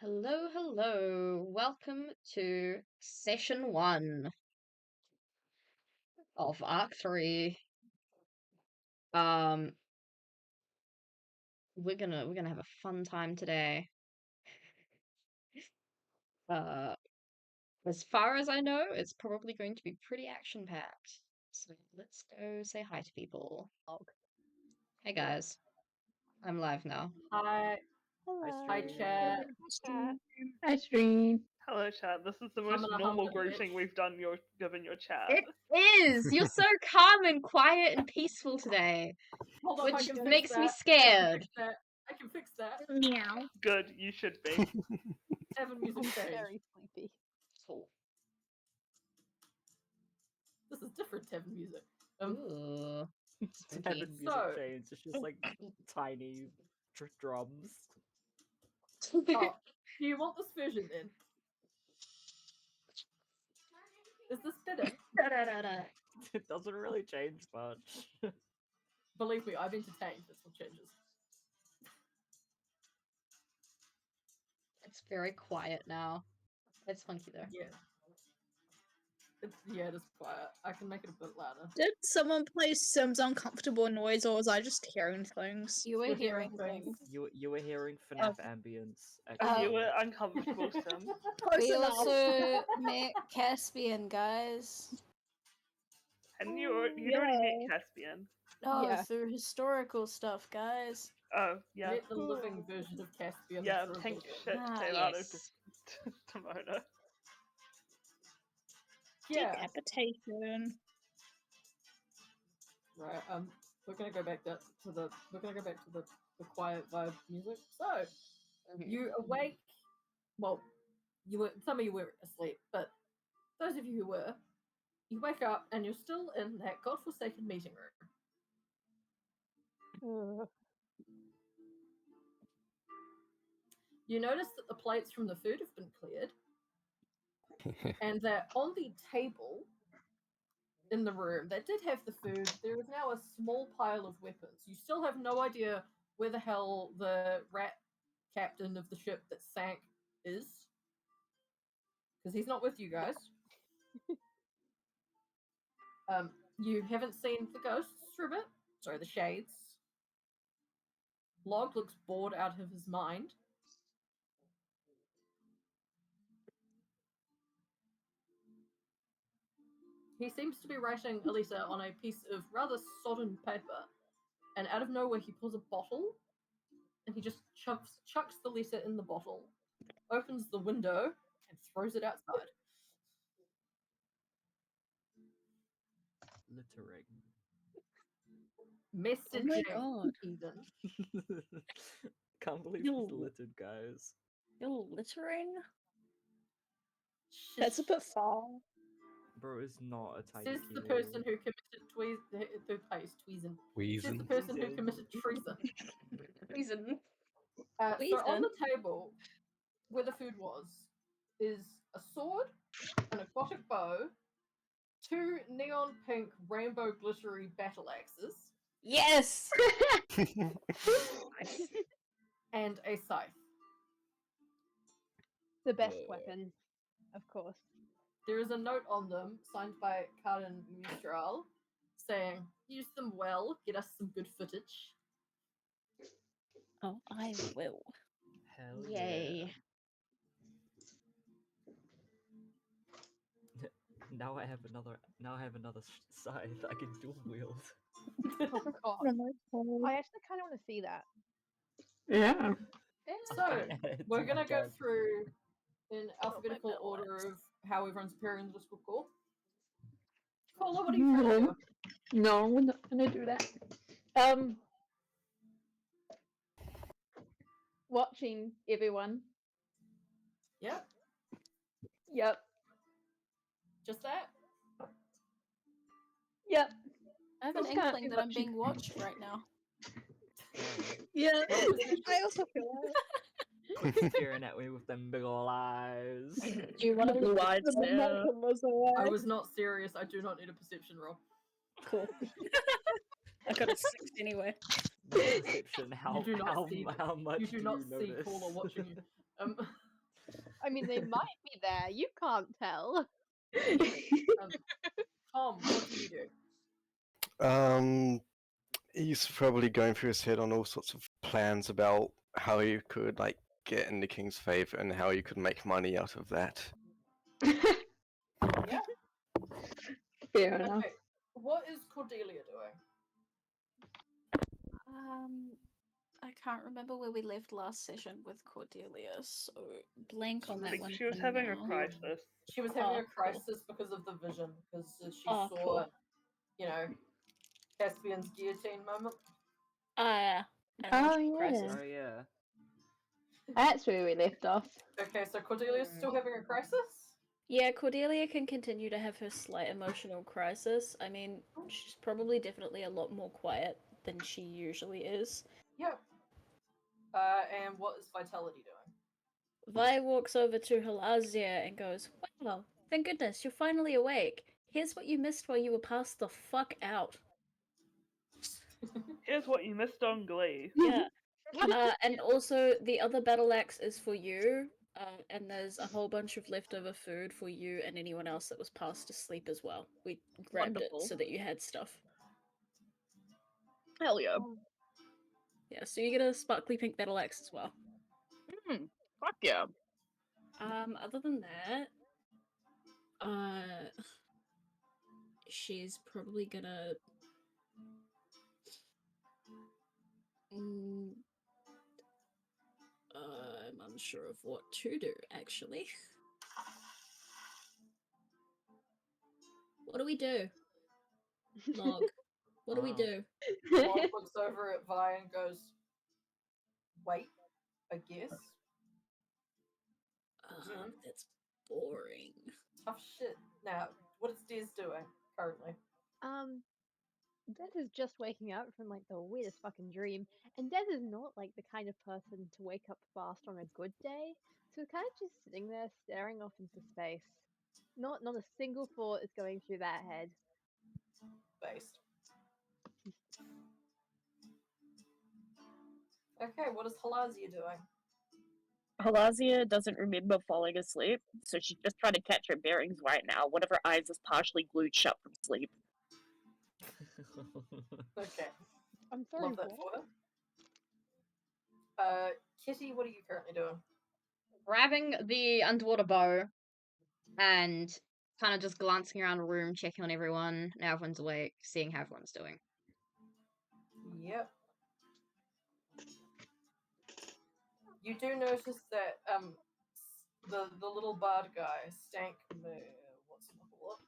Hello, hello. Welcome to session 1 of Arc 3. Um we're gonna have a fun time today. Uh as far as I know, it's probably going to be pretty action-packed. So let's go say hi to people. Hey guys. I'm live now. Hi, hi, Hello. chat. Hi, Stream. Hello, chat. This is the I'm most gonna normal hump it, greeting bitch. we've done given your chat. It is! You're so calm and quiet and peaceful today. Hold on, I Which can fix makes me that. scared. I can fix that. Meow. Good, you should be. Seven music change. Very sleepy. Cool. This is different Tevin music. Ooh. Spooky. Tevin music So- change. It's just like tiny drums. Oh, do you want this version then? Is this better? Da-da-da-da. It doesn't really change much. Believe me, I've entertained. That's what changes. It's very quiet now. It's funky though. Yeah. It is quiet. I can make it a bit louder. Did someone play Sim's uncomfortable noise, or was I just hearing things? You were You're hearing hearing things. You were hearing FNAF ambience. And you were uncomfortable, Sim. Close We enough. also met Caspian, guys. And you'd already met Caspian. Oh, Yeah. through historical stuff, guys. Oh, yeah. Met the living version of Caspian. Yeah, through a pink book. shit Ah, came out of Yes. Timona. Yeah. Decapitation. Right. We're gonna go back to the quiet vibe music. So you awake. Well, some of you were asleep, but those of you who were, you wake up and you're still in that godforsaken meeting room. You notice that the plates from the food have been cleared, and that on the table in the room that did have the food, there is now a small pile of weapons. You still have no idea where the hell the rat captain of the ship that sank is, because he's not with you guys. You haven't seen the ghosts for a bit. Sorry, the shades. Log looks bored out of his mind. He seems to be writing Elisa on a piece of rather sodden paper, and out of nowhere he pulls a bottle, and he just chucks the letter in the bottle, opens the window, and throws it outside. Littering. Messaging, God. even. Can't believe No. he's littered, guys. You're littering? That's a bit far. Bro is not a tiny Says the kilo. person who committed treason. Says the Wheezing. person who committed treason. Reason. So on Treason? the table, where the food was, is a sword, an aquatic bow, 2 neon pink rainbow glittery battle axes, Yes! and a scythe. The best Yeah. weapon, of course. There is a note on them, signed by Karen Mistral, saying, use them well, get us some good footage. Oh, I will. Hell Yay. yeah. Now I have another scythe I can dual wield. Oh god. Oh I actually kind of want to see that. Yeah. So, we're going to go Okay. through in alphabetical metal order axe. of how everyone's appearing in the Discord call. Paula, what are you trying to do? No, we're not gonna do that. Watching everyone. Yeah, Yep. just that? Yep. I have an Just can't inkling be that I'm watching. being watched right now. Yeah. I also feel Staring at me with them big ol' eyes. Do you want to blue eyes? I was not serious. I do not need a perception roll. Cool. I got a 6 anyway. Perception. How do not how see- how much You do not see notice? Paula watching you. I mean, they might be there. You can't tell. Tom, what do you do? He's probably going through his head on all sorts of plans about how you could like get in the king's favor and how you could make money out of that. Yeah. Fair enough. Okay. What is Cordelia doing? I can't remember where we left last session with Cordelia, so blank on I that think one. she was for having a now. crisis. She was having Oh, a crisis because of the vision, because she Oh, saw, cool. you know, Caspian's guillotine moment. Yeah. And Oh, emotional yeah. crisis. Oh yeah. That's where we left off. Okay, so Cordelia's still having a crisis? Yeah, Cordelia can continue to have her slight emotional crisis. I mean, she's probably definitely a lot more quiet than she usually is. Yep. And what is Vitality doing? Vi walks over to Halazia and goes, "Wow, thank goodness, you're finally awake. Here's what you missed while you were passed the fuck out." Here's what you missed on Glee. Yeah. And also, the other battle axe is for you, and there's a whole bunch of leftover food for you and anyone else that was passed to sleep as well. We grabbed Wonderful. it so that you had stuff. Hell yeah. Yeah, so you get a sparkly pink battle axe as well. Fuck yeah. Other than that, she's probably gonna. I'm unsure of what to do, actually. What do we do? Log. What do we do? Log looks over at Vi and goes, wait, I guess. That's boring. Tough shit. Now, what is Diz doing currently? Des is just waking up from like the weirdest fucking dream, and Des is not like the kind of person to wake up fast on a good day, so kind of just sitting there staring off into space. Not a single thought is going through that head. Based. Okay, what is Halazia doing? Halazia doesn't remember falling asleep, so she's just trying to catch her bearings right now. One of her eyes is partially glued shut from sleep. Okay. I'm sorry, Love that what? for her. Kitty, what are you currently doing? Grabbing the underwater bow and kind of just glancing around the room, checking on everyone. Now everyone's awake, seeing how everyone's doing. Yep. You do notice that the little bard guy, Stank, what's it called,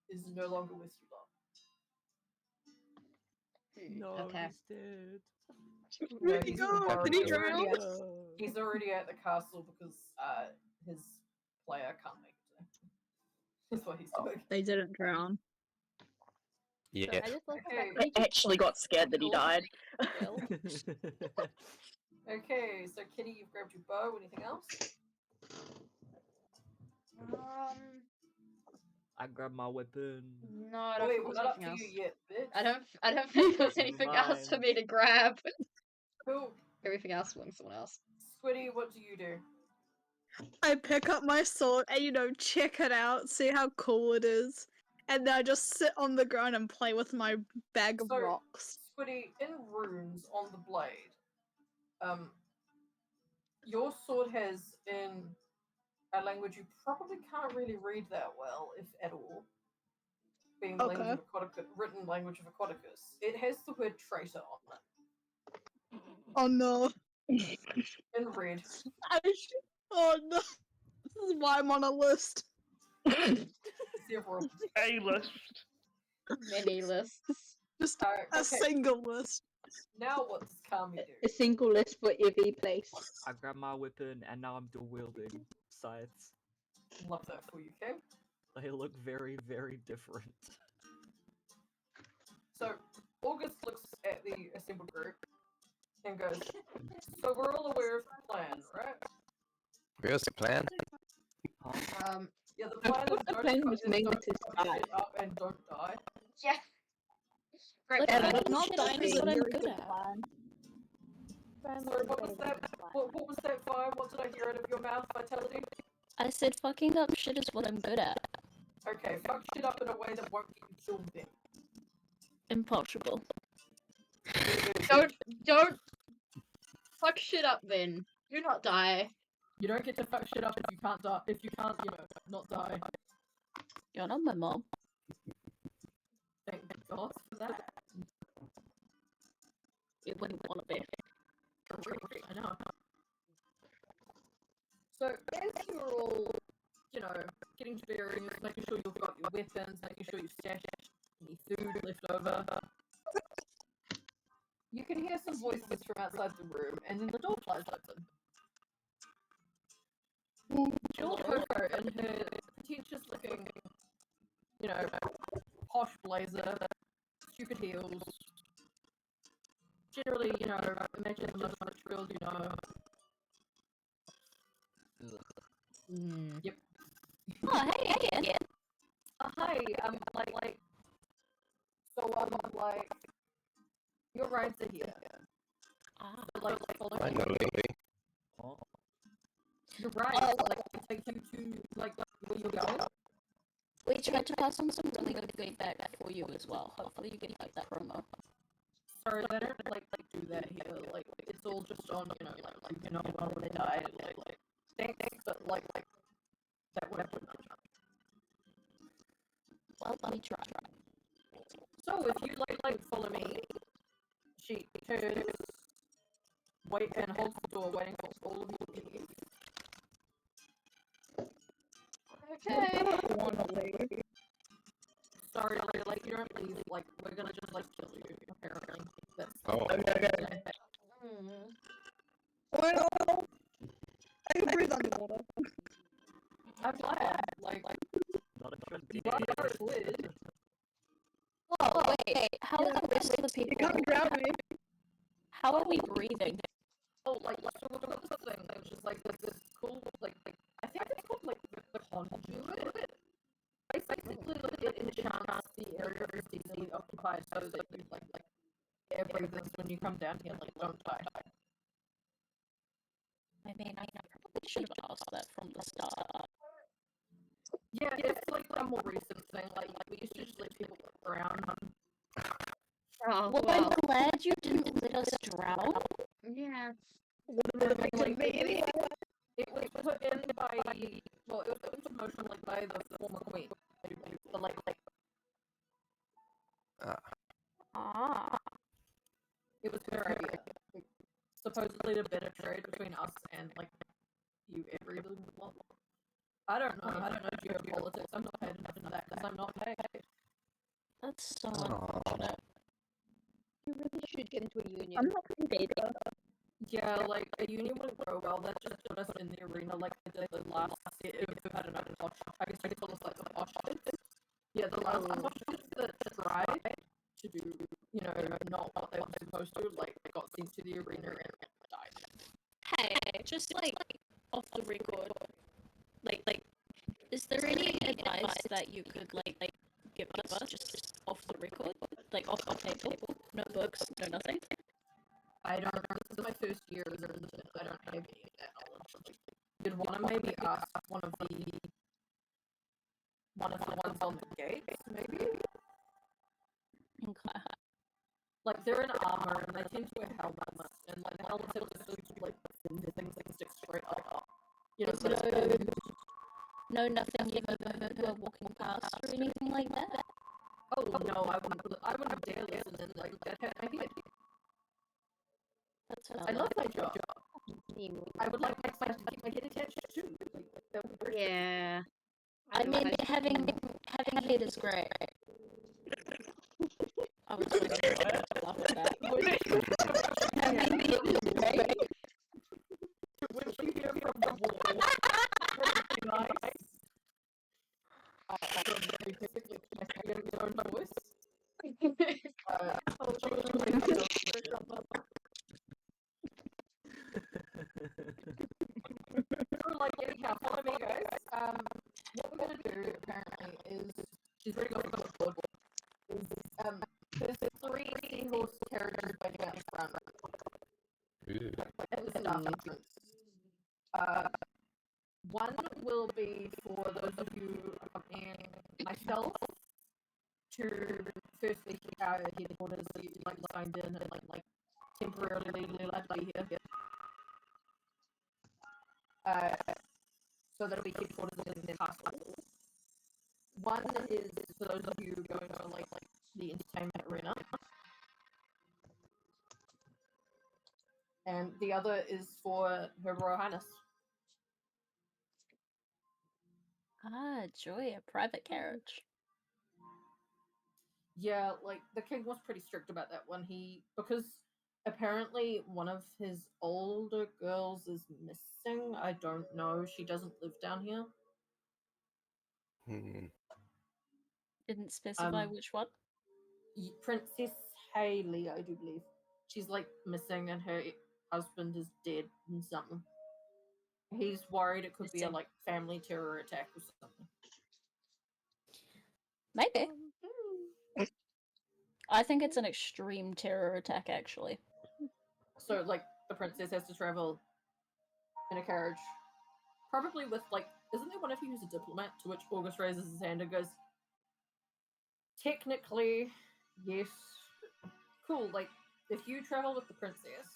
is no longer with you lot. No, Okay. he's dead. No, he's, Did he drown? he's already at the castle because his player can't make it today. That's what he's doing. They didn't drown. Yeah. I just love Okay. that I actually got scared that he died. Will. Okay, so Kitty, you've grabbed your bow. Anything else? I grabbed my weapon. No, I don't Wait, think we're there's not up anything to else. you yet, bitch. I don't think there's Never anything else for mind. me to grab. Cool. Everything else belongs to someone else. Squiddy, what do you do? I pick up my sword and, check it out, see how cool it is. And then I just sit on the ground and play with my bag of So, rocks. Squiddy, in runes on the blade, your sword has, in a language you probably can't really read that well, if at all, being Okay. language of written language of Aquaticus, it has the word traitor on it. Oh no. In red. Oh no. This is why I'm on a list. Several. A list. Many lists. Just a a single list. Now what does Kami do? A single list for every place. I grabbed my weapon and now I'm dual wielding scythes. Love that for you, okay? They look very, very different. So, August looks at the assembled group and goes, so we're all aware of the plan, right? Where's the plan? Yeah, the plan is The don't plan fuck- was is made don't to fuck die. shit up and don't die. Yeah. Great Like, plan. fucking Not shit dying up is is a what I'm very good good at. plan. Sorry, what was that? What was that fire? What did I hear out of your mouth? Vitality? I said fucking up shit is what I'm good at. Okay, fuck shit up in a way that won't get you killed then. Impossible. Don't fuck shit up then. Do not die. You don't get to fuck shit up if you can't die. If you can't, not die. You're not my mom. Thank God for that. It wouldn't want to be. Correct, I know. So as you're all, getting to bearings, making sure you've got your weapons, making sure you've stashed any food left over, you can hear some voices from outside the room, and then the door flies open. Jill Coco in her pretentious-looking, posh blazer, stupid heels. Generally, imagine the most rich girls you know. Yep. Oh, hey, again. Hi, your rides are here. Ah. So, follow me. Finally. Oh. Your rides, take you to, where you're going. We tried to pass on some really good feedback for you as well. Hopefully you get that promo. Sorry, they don't, do that here. It's all just on, well, when they died, thanks, but, that would happen. Well, let me try. So, if you, follow me, she turns, wait, and holds the door, waiting for all of you to leave. Okay. Sorry, you don't leave, we're gonna just, kill you, apparently. That's Okay. Well, I can breathe underwater. I'm glad, Not a good you day. are slid. Oh, wait. How are the rest of the You people? can't drown me. How are we breathing? Oh, so we've got this thing, which is, this cool, I think it's called, the conduit. Basically, it enchants the area is easily occupied so that you, air breathers when you come down here, don't die. I mean, I probably should have asked that from the start. Yeah, it's, a more recent thing, we used to just let people drown. Oh, Well, well. I'm glad you didn't let us drown. Yeah. Would have affected me anyway. It was put in by, it was put into motion, by the former queen. But, Ah. it was her idea. Supposedly to better trade between us and, you every well, I don't know geopolitics. I'm not paid enough for that because I'm not paid. That's so unfortunate. You really should get into a union. I'm not paid either. Yeah, a union wouldn't go well. That just put us in the arena they did the last set of, I don't know, posh. I guess you could call us the posh kids. Yeah, the last posh kids that tried to do, not what they were supposed to, got sent to the arena and died. Hey, just off the record, is there any advice that you could give us just off the record, off the table, no books, no nothing? I don't know. This is my first year as an intern. I don't have any of that knowledge. You'd want to maybe ask one of the ones on the gates, maybe. Okay. They're in armor and they tend to wear helmets, and the helmets have this the things that stick straight up. No, nothing you've ever heard while walking past or anything like that? Oh no, I wouldn't dare listen and that had my head. That's I love my job. Team. I would like my class to keep my head attached too. That would be great. Yeah. I mean, having a head is great. I was waiting for you to laugh at that. Having a head is great. Would you hear from the wall? Nice. Basically, my own voice. Anyhow, follow me, guys. What we're gonna do apparently is she's already got the board. There's 3 seahorse carriages waiting out front at the staff entrance. One will for those of you accompanying myself to firstly check out headquarters that you like signed in and like temporarily legally allowed to be here. So that'll be headquarters in the castle. One is for those of you going to like the entertainment arena. And the other is for Her Royal Highness. Ah, joy, a private carriage. Yeah, like the king was pretty strict about that one. Because apparently one of his older girls is missing. I don't know. She doesn't live down here. Didn't specify which one. Princess Haley, I do believe. She's like missing, and her husband is dead and something. He's worried it could be a like family terror attack or something. Maybe. I think it's an extreme terror attack, actually. So, like, the princess has to travel in a carriage. Probably with, like, isn't there one of you who's a diplomat? To which August raises his hand and goes, technically, yes. Cool, like, if you travel with the princess,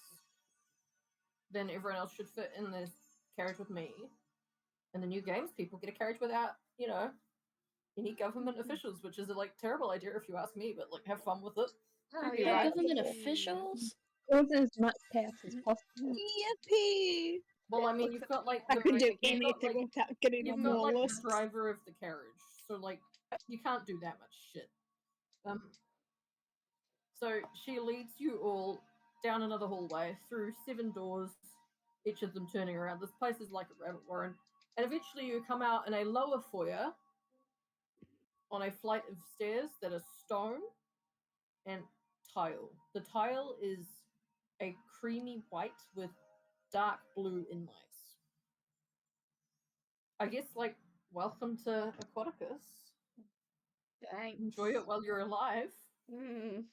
then everyone else should fit in this carriage with me. And the new games people get a carriage without, you know, any government officials, which is a, like, terrible idea if you ask me, but, like, have fun with it. Oh, Creepy, No right? government officials? Cause as much chaos as possible. Yippee! Well, I mean, you've got, like, I could do you've got, anything like, without getting you've on got, more like, lists. the driver of the carriage, so, like, you can't do that much shit. So she leads you all down another hallway, through 7 doors, each of them turning around. This place is like a rabbit warren. And eventually you come out in a lower foyer on a flight of stairs that are stone and tile. The tile is a creamy white with dark blue inlays. I guess, like, welcome to Aquaticus. Thanks. Enjoy it while you're alive. You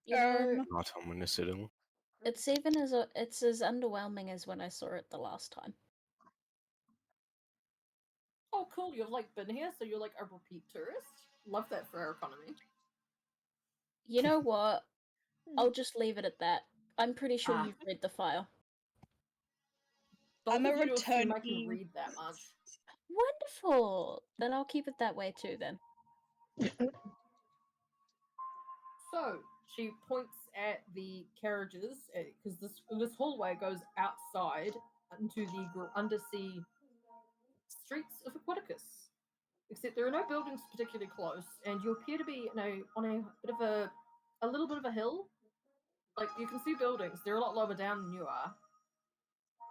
know, Not ominous at all. it's as underwhelming as when I saw it the last time. Oh, cool, you've, like, been here, so you're, like, a repeat tourist? Love that for our economy. You know what? I'll just leave it at that. I'm pretty sure you've read the file. Both I'm a of you assume I can returning- read that much. Wonderful! Then I'll keep it that way too, then. So, she points at the carriages, because this hallway goes outside into the undersea streets of Aquaticus. Except there are no buildings particularly close, and you appear to be on a bit of a little bit of a hill. Like, you can see buildings, they're a lot lower down than you are.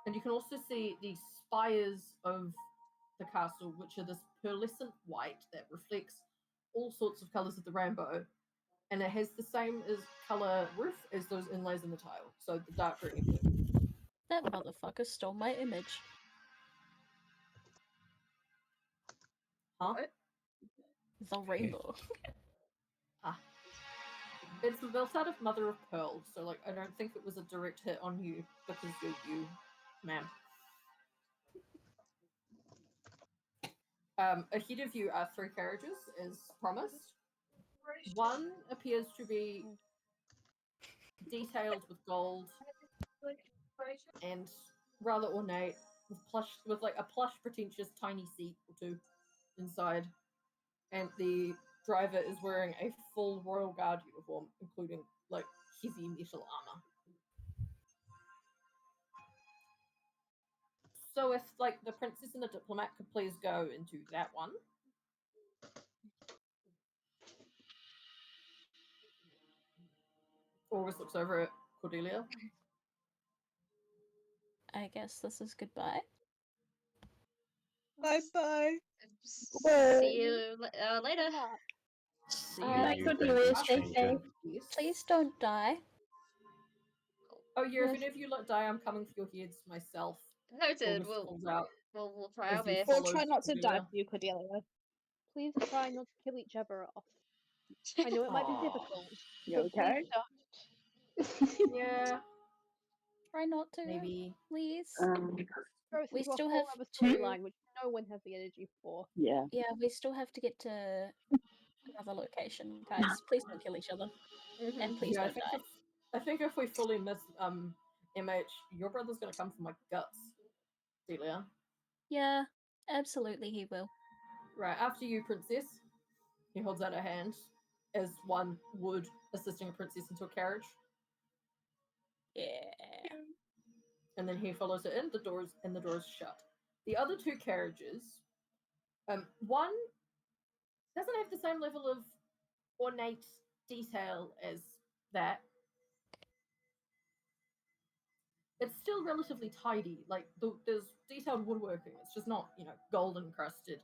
And you can also see the spires of the castle, which are this pearlescent white that reflects all sorts of colours of the rainbow. And it has the same colour roof as those inlays in the tile, so the dark green and blue. That motherfucker stole my image. Huh? The rainbow. It's built out of mother of pearl, so, like, I don't think it was a direct hit on you because you're you, ma'am. Ahead of you are 3 carriages, as promised. One appears to be detailed with gold and rather ornate, with like a plush, pretentious, tiny seat or 2 inside, and the driver is wearing a full Royal Guard uniform, including like heavy metal armor. So if, like, the princess and the diplomat could please go into that one. August looks over at Cordelia. I guess this is goodbye. Bye-bye. See you later. See Alright, you Cordelia, stay Stranger. safe. Yes. Please don't die. Oh yeah, if any of you die, I'm coming for your heads myself. Noted. August pulls out We'll try as our he best. We'll follows try not to die Cordelia. for you, Cordelia. Please try not to kill each other off. I know it might be Aw. difficult, You but okay? please don't. Yeah, Try not to, maybe. please. Gross We into a still whole have other to. storyline, which no one has the energy for. Yeah. Yeah, we still have to get to another location, guys. Please don't kill each other, and please Yeah, don't die. I think if we fully miss MH, your brother's gonna come for my guts, Delia. Yeah, absolutely, he will. Right, after you, princess. He holds out a hand, as one would assisting a princess into a carriage, Yeah. and then he follows it in. The doors shut. The other two carriages, one doesn't have the same level of ornate detail as that. It's still relatively tidy. Like there's detailed woodworking. It's just not gold encrusted.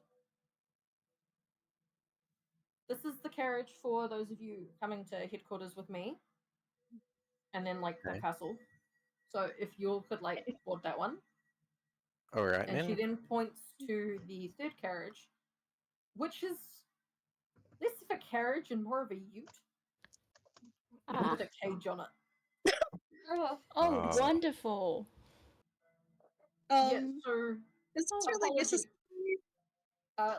This is the carriage for those of you coming to headquarters with me, and then like the Okay. castle. So if you could like board that one, All right, and she then. then points to the third carriage, which is less of a carriage and more of a ute with a cage on it. Oh, Oh. wonderful. Yeah, so Is this really apology. necessary?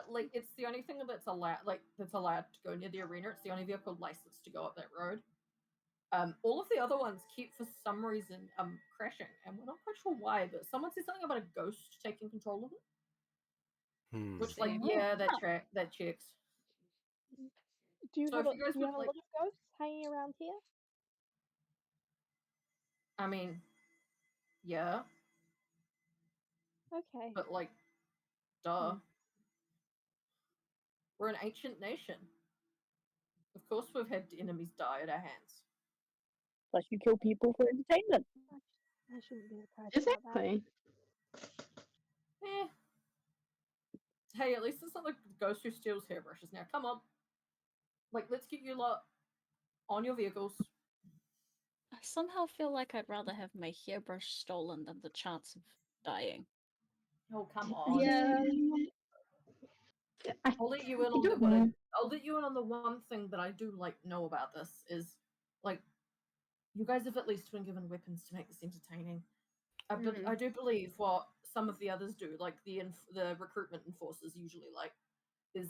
Like it's the only thing that's allowed to go near the arena. It's the only vehicle licensed to go up that road. All of the other ones keep for some reason crashing, and we're not quite sure why. But someone said something about a ghost taking control of it, which like that checks. Do you So have if you guys do you would have a like, lot of ghosts hanging around here? I mean, yeah, Okay. but like, duh, we're an ancient nation. Of course, we've had enemies die at our hands. Plus, you kill people for entertainment. I shouldn't be surprised about that. Exactly. Eh. Hey, at least it's not like the ghost who steals hairbrushes. Now, come on. Like, let's get you lot on your vehicles. I somehow feel like I'd rather have my hairbrush stolen than the chance of dying. Oh, come on. Yeah. I'll let you in on I'll let you in on the one thing that I do like know about this is like you guys have at least been given weapons to make this entertaining. I do believe what some of the others do, like the recruitment enforcers usually like, is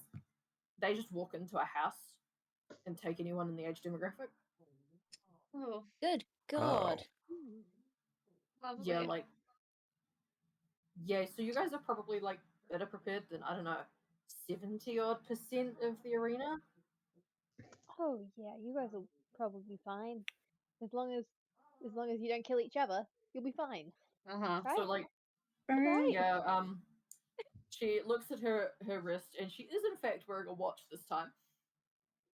they just walk into a house and take anyone in the age demographic. Oh, Good God. lovely. Yeah, like so you guys are probably like better prepared than, I don't know, 70% of the arena. Oh yeah, you guys will probably be fine. As long as you don't kill each other, you'll be fine. Uh-huh. Right? So like Right? yeah, she looks at her wrist, and she is in fact wearing a watch this time.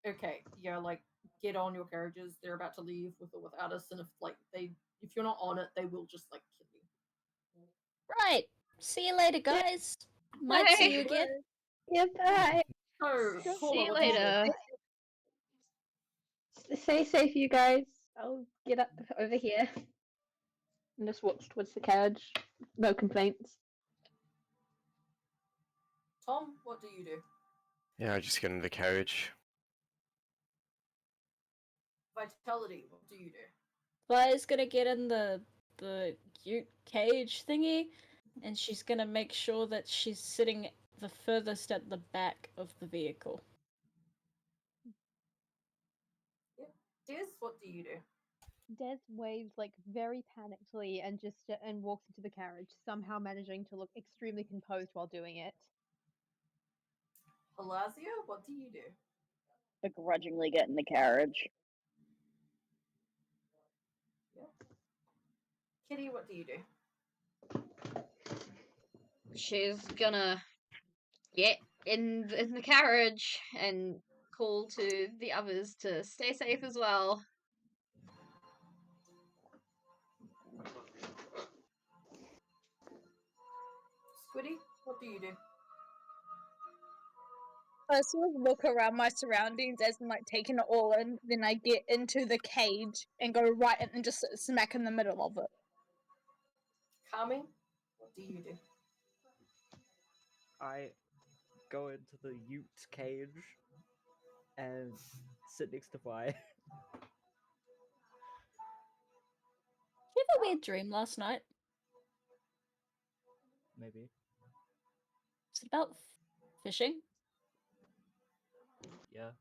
Okay, yeah, like get on your carriages. They're about to leave with or without us, and if you're not on it, they will just like kill you. Right. See you later, guys. Might see you again. Yeah, bye. So, Don't Paula, See you what do you do? later. Stay safe, you guys. I'll get up over here and just watch towards the carriage. No complaints. Tom, what do you do? Yeah, I just get in the carriage. Vitality, what do you do? Fire's gonna get in the ute cage thingy, and she's gonna make sure that she's sitting the furthest at the back of the vehicle. Des, what do you do? Des waves like very panickedly and walks into the carriage, somehow managing to look extremely composed while doing it. Halazia, what do you do? Begrudgingly get in the carriage. Kitty, what do you do? She's gonna get in the carriage and call to the others to stay safe as well. Squiddy, what do you do? I sort of look around my surroundings as I'm like taking it all in, then I get into the cage and go right in and just sit smack in the middle of it. Kami, what do you do? I go into the ute cage and sit next to Vi. Did you have a weird dream last night? maybe. Is it about fishing? Yeah,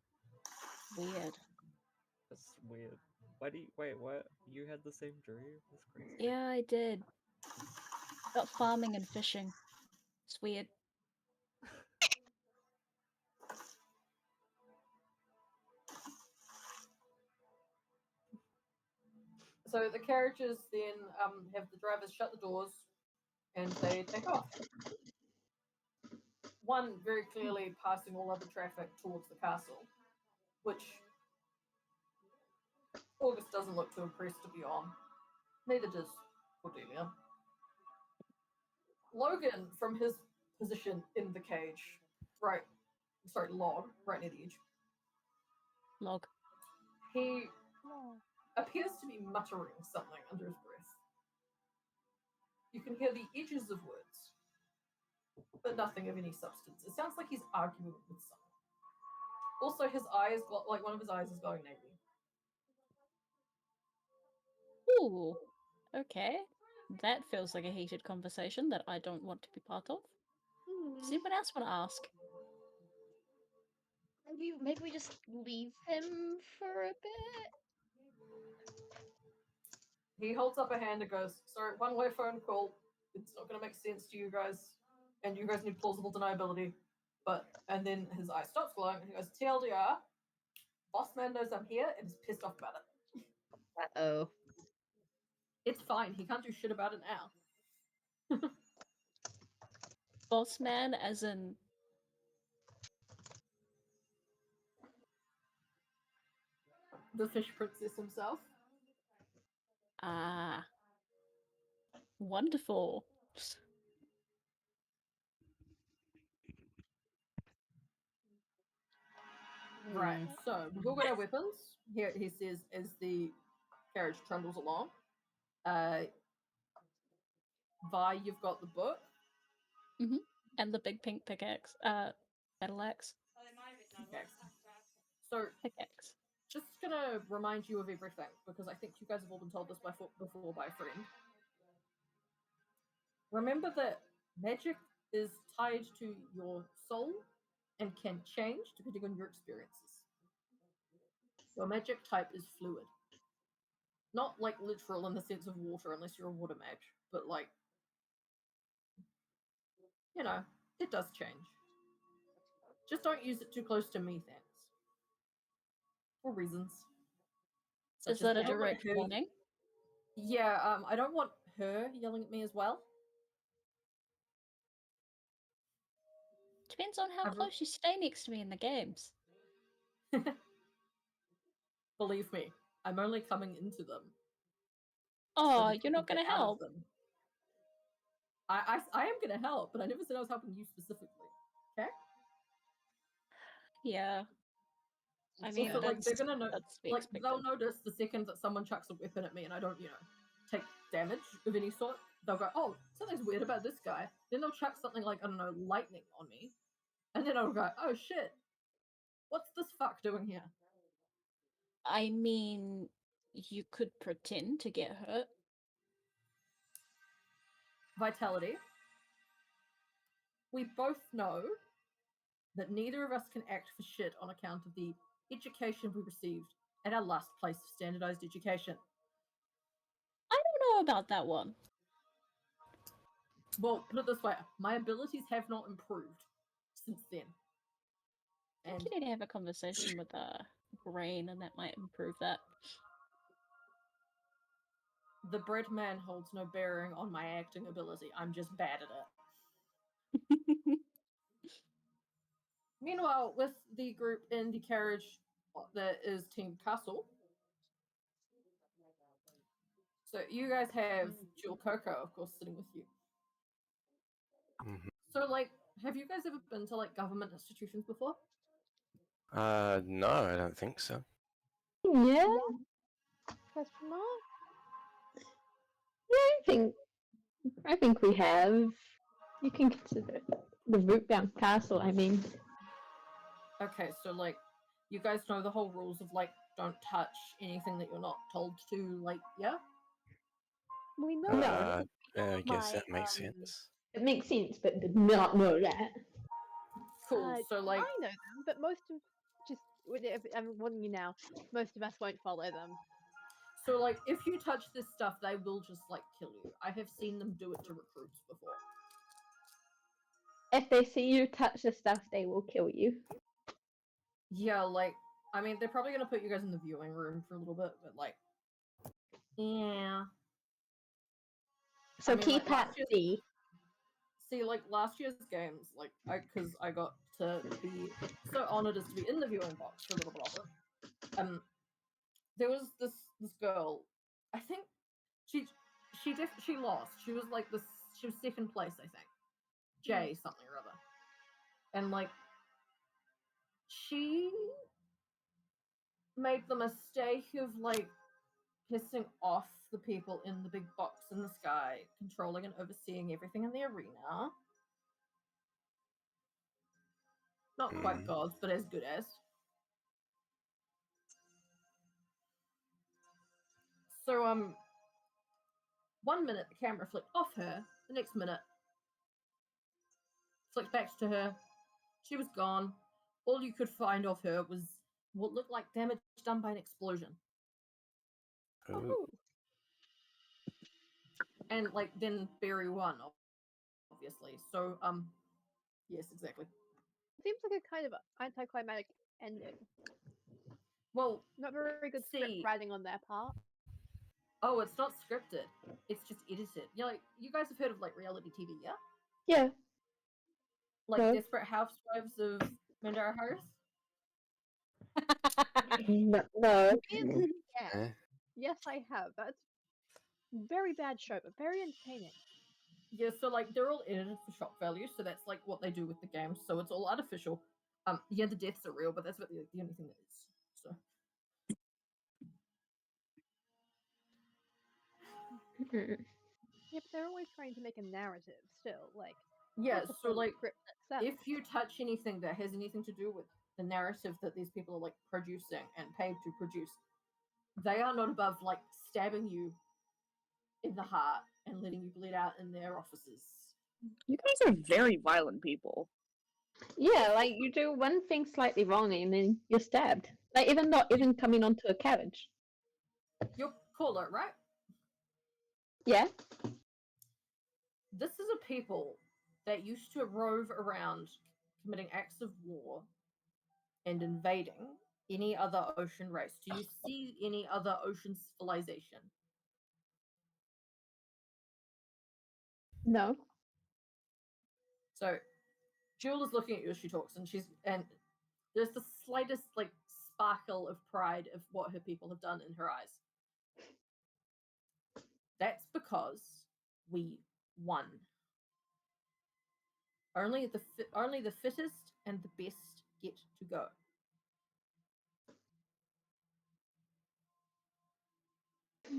Weird. that's weird. Why do you wait? What? You had the same dream? That's crazy. Yeah, I did. About farming and fishing. It's weird. So the carriages then have the drivers shut the doors and they take off. One very clearly passing all other traffic towards the castle, which August doesn't look too impressed to be on. Neither does Cordelia. Logan, from his position in the cage, log, right near the edge, Log. he appears to be muttering something under his breath. You can hear the edges of words, but nothing of any substance. It sounds like he's arguing with someone. Also, his eyes, like one of his eyes is going navy. Ooh. Okay. That feels like a heated conversation that I don't want to be part of. Does anyone else want to ask? Maybe we just leave him for a bit. He holds up a hand and goes, "Sorry, one-way phone call. It's not going to make sense to you guys, and you guys need plausible deniability." And then his eye stops glowing, and he goes, "TLDR, boss man knows I'm here and is pissed off about it." Uh-oh. It's fine. He can't do shit about it now. Boss man, as in. The fish princess himself. Ah. Wonderful. Right, so we've all got our weapons. Here he says as the carriage trundles along. Vi, you've got the book. And the big pink pickaxe. Battle axe. Okay. So Pickaxe. just gonna remind you of everything, because I think you guys have all been told this before by a friend. Remember that magic is tied to your soul and can change depending on your experiences. Your magic type is fluid. Not like literal in the sense of water, unless you're a water mage, but like, you know, it does change. Just don't use it too close to me, thanks. For reasons. Is that a direct warning? Yeah, I don't want her yelling at me as well. Depends on how close you stay next to me in the games. Believe me, I'm only coming into them. Oh, you're not going to help. I am going to help, but I never said I was helping you specifically. Okay? Yeah. I mean, also, like, they're gonna they'll notice the second that someone chucks a weapon at me and I don't, take damage of any sort. They'll go, "Oh, something's weird about this guy." Then they'll chuck something like, I don't know, lightning on me, and then I'll go, "Oh shit, what's this fuck doing here?" I mean, you could pretend to get hurt. Vitality. We both know that neither of us can act for shit on account of the education we received at our last place of standardized education. I don't know about that one. Well, put it this way, my abilities have not improved since then. I think you need to have a conversation with Brain, and that might improve that. The bread man holds no bearing on my acting ability. I'm just bad at it. Meanwhile, with the group in the carriage that is Team Castle, so you guys have Jewel Coco, of course, sitting with you. Mm-hmm. So, like, have you guys ever been to, like, government institutions before? No, I don't think so. Yeah? Question mark? Yeah, I think we have. You can consider it the root bound castle, I mean. Okay, so, like, you guys know the whole rules of, like, don't touch anything that you're not told to, like, yeah? We know I guess that makes sense. It makes sense, but did not know that. Cool. So like, I know them, but most of I'm warning you now. Most of us won't follow them. so like, if you touch this stuff, they will just like kill you. I have seen them do it to recruits before. If they see you touch the stuff, they will kill you. Yeah, like, I mean, they're probably gonna put you guys in the viewing room for a little bit, but like, yeah. So I mean, keep like, at sea. See, like last year's games, like because I got to be so honored as to be in the viewing box for a little bit of it. There was this girl. I think she lost. She was like this. She was second place, I think. J something or other, and like she made the mistake of like pissing off the people in the big box in the sky, controlling and overseeing everything in the arena. Not quite gods, but as good as. So 1 minute the camera flicked off her, the next minute flicked back to her. She was gone. All you could find of her was what looked like damage done by an explosion. Oh. And like then Barry won, obviously. So yes, exactly. Seems like a kind of anticlimactic ending. Well, Not very good script writing on their part. Oh, it's not scripted. It's just edited. You know, like you guys have heard of like reality TV, yeah? Yeah. Like No. Desperate Housewives of Mandara Hearth? No. Yeah. Yes, I have. That's very bad show, but very entertaining. Yeah, so like they're all edited for shock value, so that's like what they do with the games. So it's all artificial. Yeah, the deaths are real, but that's about the only thing that is. So Yeah, but they're always trying to make a narrative still, like yeah, not just so the like script itself. if you touch anything that has anything to do with the narrative that these people are like producing and paid to produce, they are not above like stabbing you in the heart and letting you bleed out in their offices. You guys are very violent people. Yeah, like you do one thing slightly wrong and then you're stabbed. Like even not even coming onto a carriage. You're caller, right? Yeah. This is a people that used to rove around committing acts of war and invading any other ocean race. Do you see any other ocean civilization? No. So Jewel is looking at you as she talks, and there's the slightest like sparkle of pride of what her people have done in her eyes. That's because we won. Only the fittest and the best get to go. I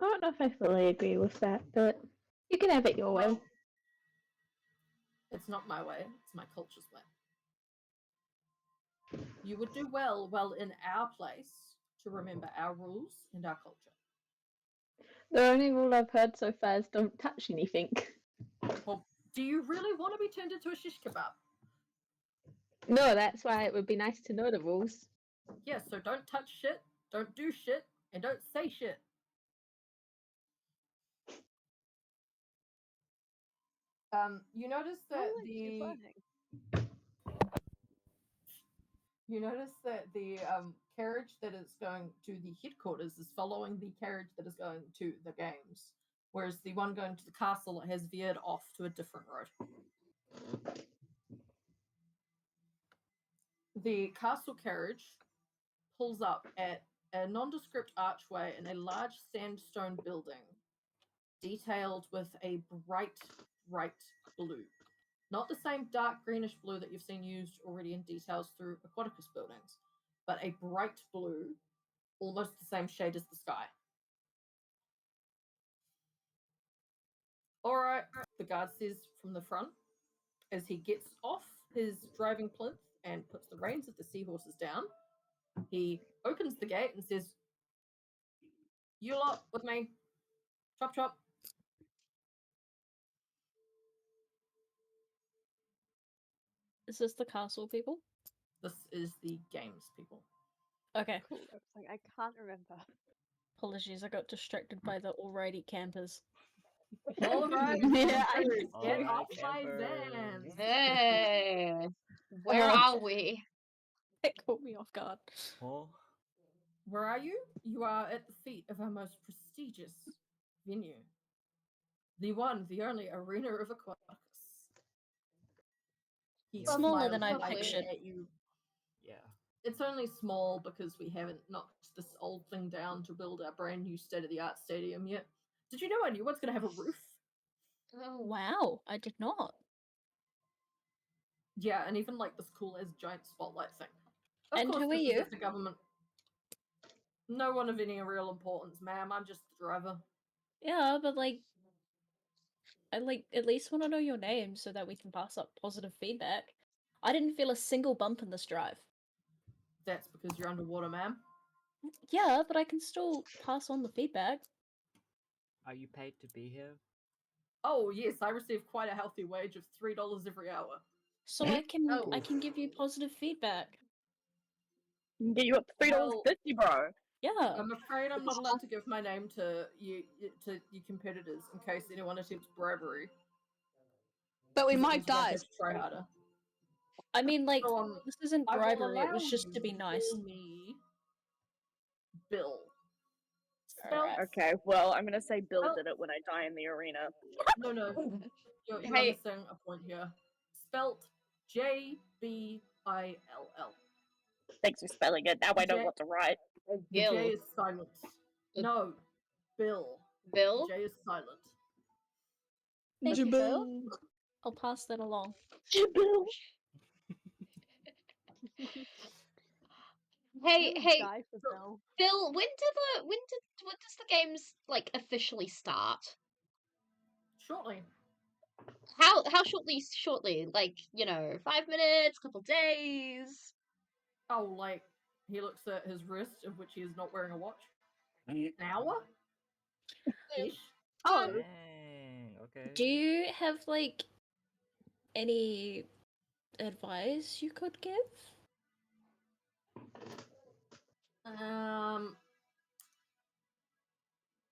don't know if I fully agree with that, but you can have it your way. It's not my way, it's my culture's way. You would do well in our place to remember our rules and our culture. The only rule I've heard so far is don't touch anything. Well, do you really want to be turned into a shish kebab? No, that's why it would be nice to know the rules. Yeah, so don't touch shit, don't do shit, and don't say shit. You notice that the carriage that is going to the headquarters is following the carriage that is going to the games, whereas the one going to the castle has veered off to a different road. The castle carriage pulls up at a nondescript archway in a large sandstone building, detailed with a bright blue. Not the same dark greenish blue that you've seen used already in details through Aquaticus buildings, but a bright blue, almost the same shade as the sky. Alright, the guard says from the front, as he gets off his driving plinth and puts the reins of the seahorses down. He opens the gate and says, "You lot with me. Chop chop." Is this the castle people? This is the games people. Okay. Cool. I was like, I can't remember. Apologies, I got distracted by the alrighty campers. All right, Yeah, I campers, get Alright, off my campers. van. Hey, where Uh-huh. are we? It caught me off guard. Huh? Where are you? You are at the feet of our most prestigious venue. The one, the only arena of Aquaticus. He Smaller smiles than I lightly pictured. at you. Yeah. It's only small because we haven't knocked this old thing down to build our brand new state-of-the-art stadium yet. Did you know our new one's going to have a roof? Oh, Wow, I did not. Yeah, and even like this cool as giant spotlight thing. Of And course, who are this is you? just the government. No one of any real importance, ma'am. I'm just the driver. Yeah, but like, I like at least want to know your name so that we can pass up positive feedback. I didn't feel a single bump in this drive. That's because you're underwater, ma'am. Yeah, but I can still pass on the feedback. Are you paid to be here? Oh yes, I receive quite a healthy wage of $3 every hour. So I Oh. can give you positive feedback. Get you up to $3.50, bro. Yeah. I'm afraid I'm not allowed to give my name to you competitors in case anyone attempts bribery. But we 'cause it might means we'll die. have to try harder. I mean, like, So, this isn't I will bribery, it allow was just you to be nice. call me Bill. Alright. Okay, well, I'm gonna say Bill Well- did it when I die in the arena. No, you're Hey. missing a point here. Spelt Jbill. Thanks for spelling it. Now I know J- what to write. The Gil. J is silent. No, Bill. Bill? The J is silent. Thank you, Bill. Jaboo. I'll pass that along. Bill. Hey, I would hey, die for Bill. Bill. When does the games like officially start? Shortly. How shortly? Like, 5 minutes, couple days. Oh, like he looks at his wrist, of which he is not wearing a watch. An hour? Ish. Oh, Dang, okay. Do you have, like, any advice you could give?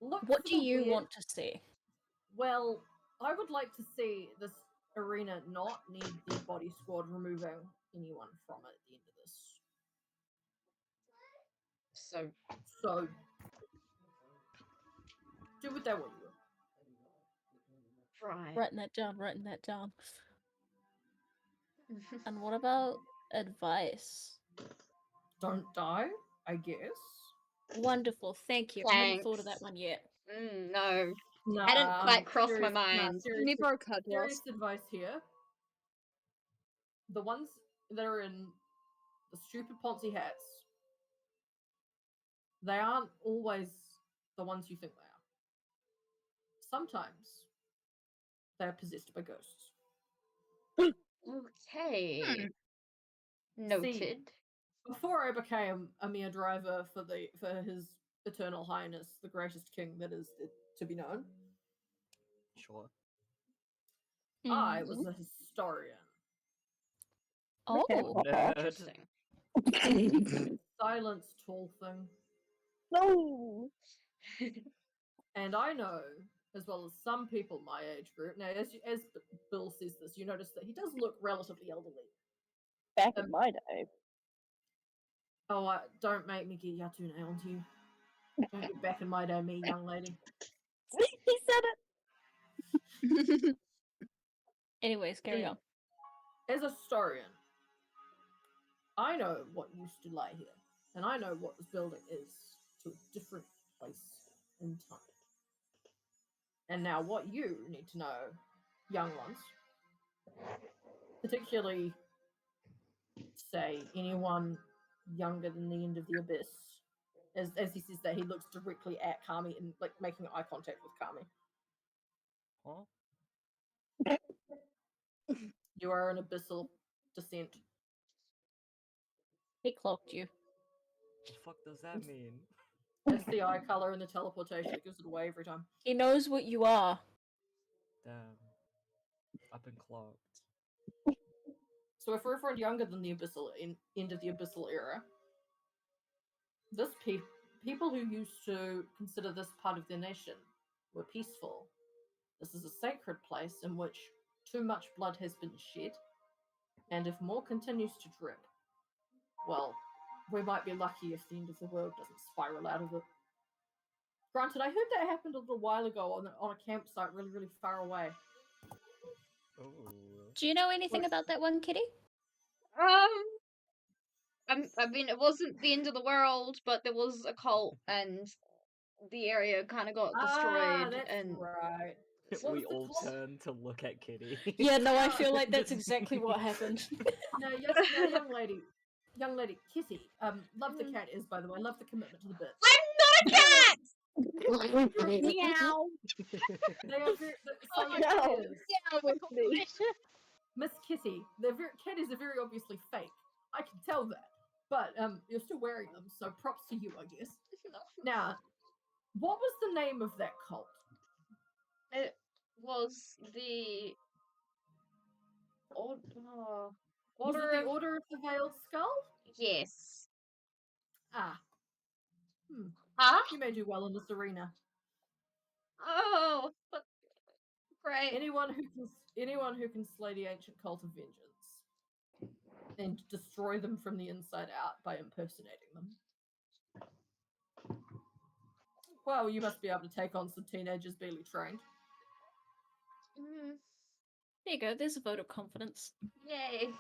Look What for do the you weird- want to see? Well, I would like to see this arena not need the body squad removing anyone from it at the end of this. So do with that what you will. Right. Writing that down, writing that down. And what about advice? Don't die, I guess. Wonderful, thank you. I hadn't thought of that one yet. No. Nah, Hadn't quite crossed my serious- nah, mind. serious- me broke her serious advice here. The ones that are in the stupid Ponzi hats, they aren't always the ones you think they are. Sometimes they are possessed by ghosts. Okay. Noted. See, before I became a mere driver for his eternal highness, the greatest king that is to be known, Sure. I was a historian. Oh, Nerd. Interesting. Silence, tall thing. No. And I know, as well as some people my age group. Now, as Bill says this, you notice that he does look relatively elderly. Back in my day. Oh, don't make me get Yatune onto you. Don't get back in my day, me young lady. He said it. anyways, carry Yeah. on. As a historian, I know what used to lie here, and I know what this building is to a different place in time. And now, what you need to know, young ones, particularly, say, anyone younger than the end of the abyss, as he says that, he looks directly at Kami and like making eye contact with Kami. Huh? You are an abyssal descent. He clocked you. The fuck does that mean? That's the eye color and the teleportation. It gives it away every time. He knows what you are. Damn. Up and clocked. So if we're everyone younger than the end of the Abyssal era, this people who used to consider this part of their nation were peaceful. This is a sacred place in which too much blood has been shed, and if more continues to drip, well, we might be lucky if the end of the world doesn't spiral out of it. Granted, I heard that happened a little while ago on a campsite really, really far away. Oh. Do you know anything about that one, Kitty? I mean, it wasn't the end of the world, but there was a cult, and the area kind of got destroyed. That's And right. We all turn to look at Kitty. Yeah, no, I feel like that's exactly what happened. No, young lady, Kitty. Love the cat is, by the way. Love the commitment to the bit. I'm not a cat. Meow. They are very, so Oh, your no. cat is, Yeah, with me. Miss Kitty. Cat is very obviously fake. I can tell that. But you're still wearing them, so props to you, I guess. Now, what was the name of that cult? It was the Was Order it of... the Order of the Veiled Skull? Yes. Ah. Huh? You may do well in this arena. Oh, but great. Anyone who can slay the ancient cult of vengeance and destroy them from the inside out by impersonating them. Well, you must be able to take on some teenagers barely trained. There you go, there's a vote of confidence. Yay.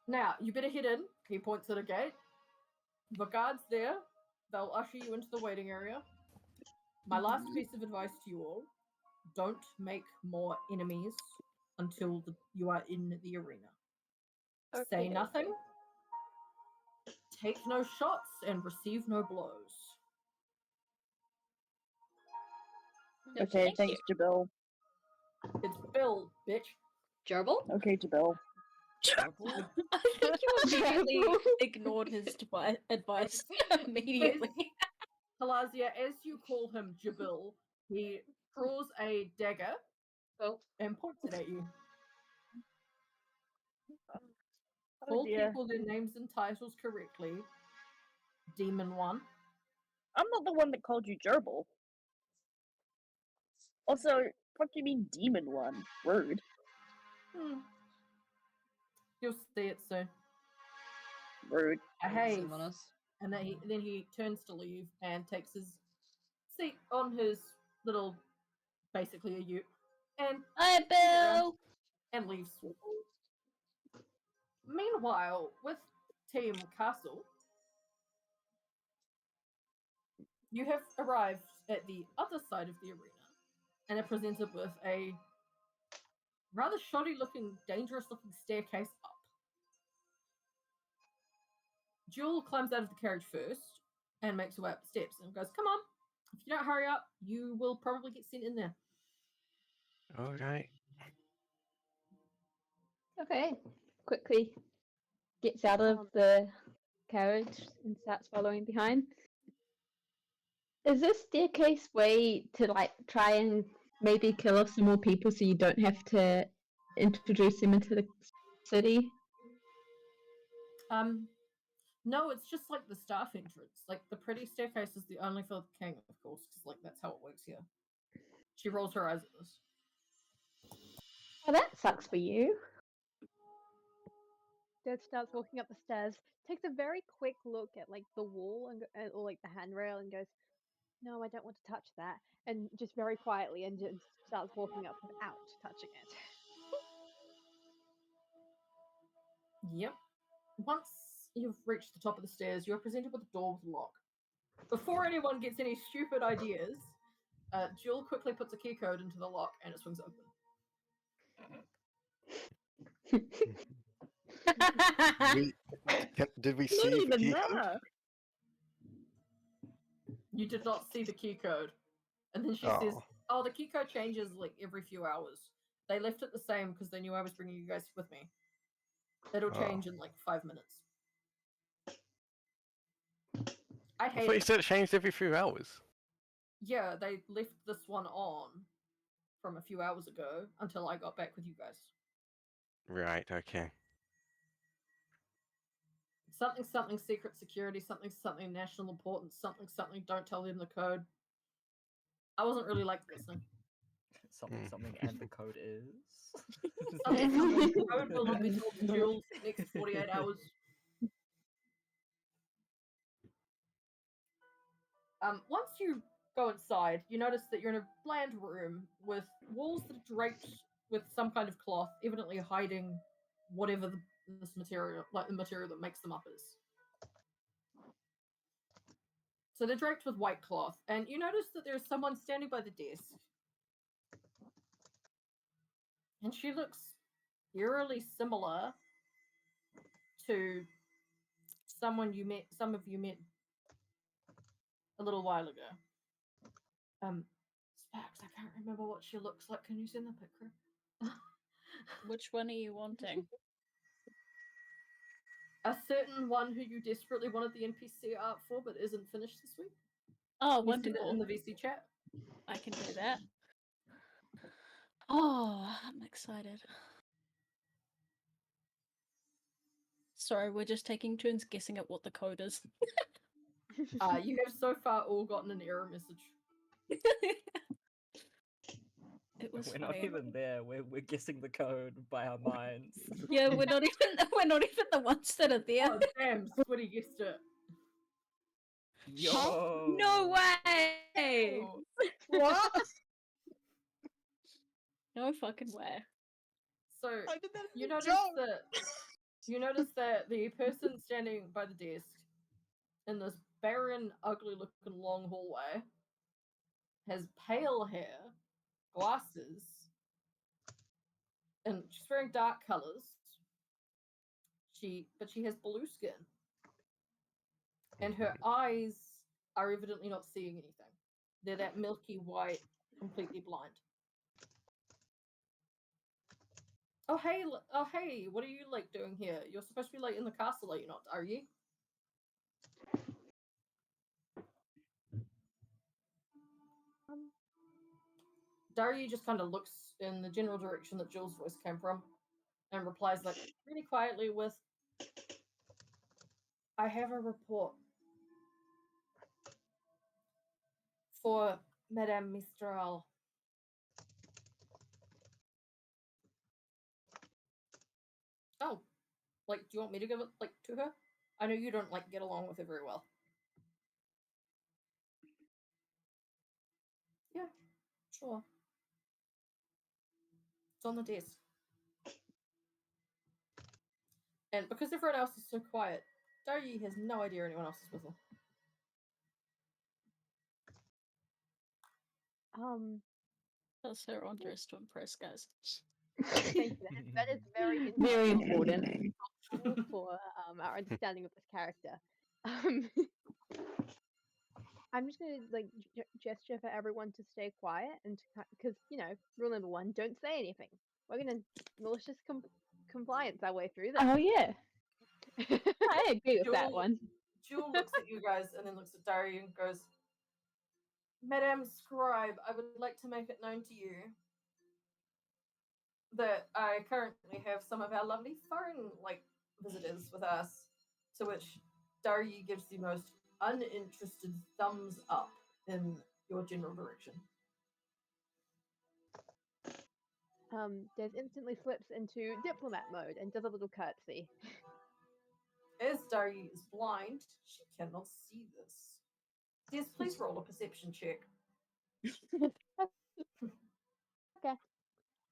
Now, you better head in. He points at a gate. The guards there, they'll usher you into the waiting area. My last piece of advice to you all, don't make more enemies until you are in the arena. Okay. Say nothing, take no shots, and receive no blows. Okay, thanks, Jabil. It's Bill, bitch. Gerbil? Okay, Jabil. I think you immediately ignored his advice immediately. Halazia, as you call him Jabil, he draws a dagger and points it at you. Call people their names and titles correctly. Demon 1. I'm not the one that called you gerbil. Also, fuck you mean demon 1? Rude. You'll see it soon. Rude. Hey. And then he turns to leave and takes his seat on his little, basically a ute, and hi, Bill, and leaves. Meanwhile, with Team Castle, you have arrived at the other side of the arena and are presented with a rather shoddy-looking, dangerous-looking staircase up. Jewel climbs out of the carriage first and makes her way up the steps and goes, "Come on, if you don't hurry up, you will probably get sent in there." Okay. Okay. Quickly gets out of the carriage and starts following behind. Is this staircase way to like try and maybe kill off some more people so you don't have to introduce them into the city? No, it's just like the staff entrance. Like the pretty staircase is the only for the king, of course, because like that's how it works here. She rolls her eyes at this. Well, that sucks for you. Dad starts walking up the stairs, takes a very quick look at like the wall and or like the handrail, and goes, "No, I don't want to touch that." And just very quietly, and just starts walking up without touching it. Yep. Once you've reached the top of the stairs, you are presented with a door with a lock. Before anyone gets any stupid ideas, Jill quickly puts a key code into the lock and it swings open. Did we see the key code? You did not see the key code. And then she says, "Oh, the key code changes like every few hours. They left it the same because they knew I was bringing you guys with me. It'll change in like 5 minutes." I thought you said it changed every few hours. Yeah, they left this one on from a few hours ago until I got back with you guys. Right. Okay. Something something secret security, something something national importance, something something don't tell them the code. I wasn't really like listening. Something Mm. something and the code is. Something something the code will not be told to Jules for the next 48 hours. Once you go inside, you notice that you're in a bland room with walls that are draped with some kind of cloth, evidently hiding whatever this material, like the material that makes them up is. So they're draped with white cloth, and you notice that there's someone standing by the desk. And she looks eerily similar to some of you met a little while ago. Spax, I can't remember what she looks like. Can you send the picture? Which one are you wanting? A certain one who you desperately wanted the NPC art for, but isn't finished this week. Oh, You sent it wonderful. in the VC chat. I can do that. Oh, I'm excited. Sorry, we're just taking turns guessing at what the code is. You have so far all gotten an error message. It was We're not funny. even there. We're guessing the code by our minds. Yeah, we're not even the ones that are there. Oh damn, Squiddy guessed it. Yo. No way! Oh, What? No fucking way. so I did that you in a notice joke. that the person standing by the desk in this barren, ugly-looking long hallway has pale hair, glasses, and she's wearing dark colors. But she has blue skin, and her eyes are evidently not seeing anything. They're that milky white, completely blind. Oh hey, what are you like doing here? You're supposed to be like in the castle, are you not? Are you? Daria just kind of looks in the general direction that Jules' voice came from, and replies like really quietly with, "I have a report for Madame Mistral." Oh, like, do you want me to give it like to her? I know you don't like get along with her very well. Yeah, sure. It's on the desk. And because everyone else is so quiet, Daria has no idea anyone else is with her. That's her on dress to impress, guys. Thank you. That is very Very important important. for our understanding of this character. Um, I'm just gonna like gesture for everyone to stay quiet and because rule number one, don't say anything. We're gonna malicious compliance our way through this. Oh yeah, I agree with that one. Jewel looks at you guys and then looks at Daria and goes, "Madame Scribe, I would like to make it known to you that I currently have some of our lovely foreign visitors with us." To which Daria gives the most uninterested thumbs up in your general direction. Des instantly flips into diplomat mode and does a little curtsy. As Daria is blind, she cannot see this. Des, please roll a perception check. Okay.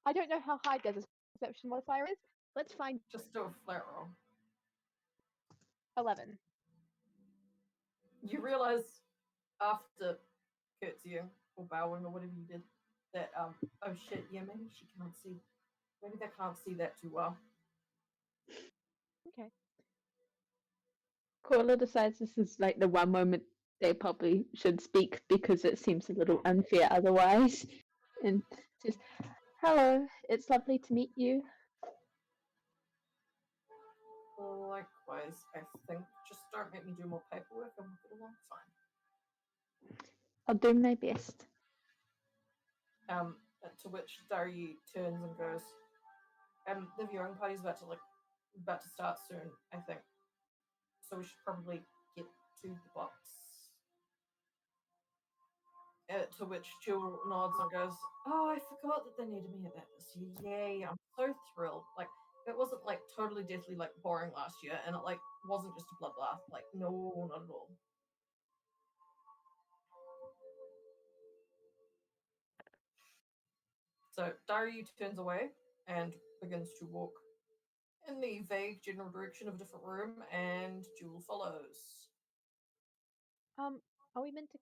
I don't know how high Des's perception modifier is. Let's find Just do a flat roll. 11. You realize after curtsying or bowing or whatever you did that oh shit, yeah, maybe she cannot see. Maybe they can't see that too well. Okay. Corla decides this is like the one moment they probably should speak because it seems a little unfair otherwise, and says, "Hello, it's lovely to meet you." Likewise, I think. Just don't make me do more paperwork and we'll get along fine. I'll do my best. To which Daria turns and goes, The viewing party's about to start soon, I think. So we should probably get to the box. To which Jill nods and goes, "Oh, I forgot that they needed me at that this year. Yay! I'm so thrilled. Like it wasn't like totally deathly like boring last year, and it like wasn't just a bloodbath. Like no, not at all." So Daru turns away and begins to walk in the vague general direction of a different room, and Jewel follows. Are we meant to?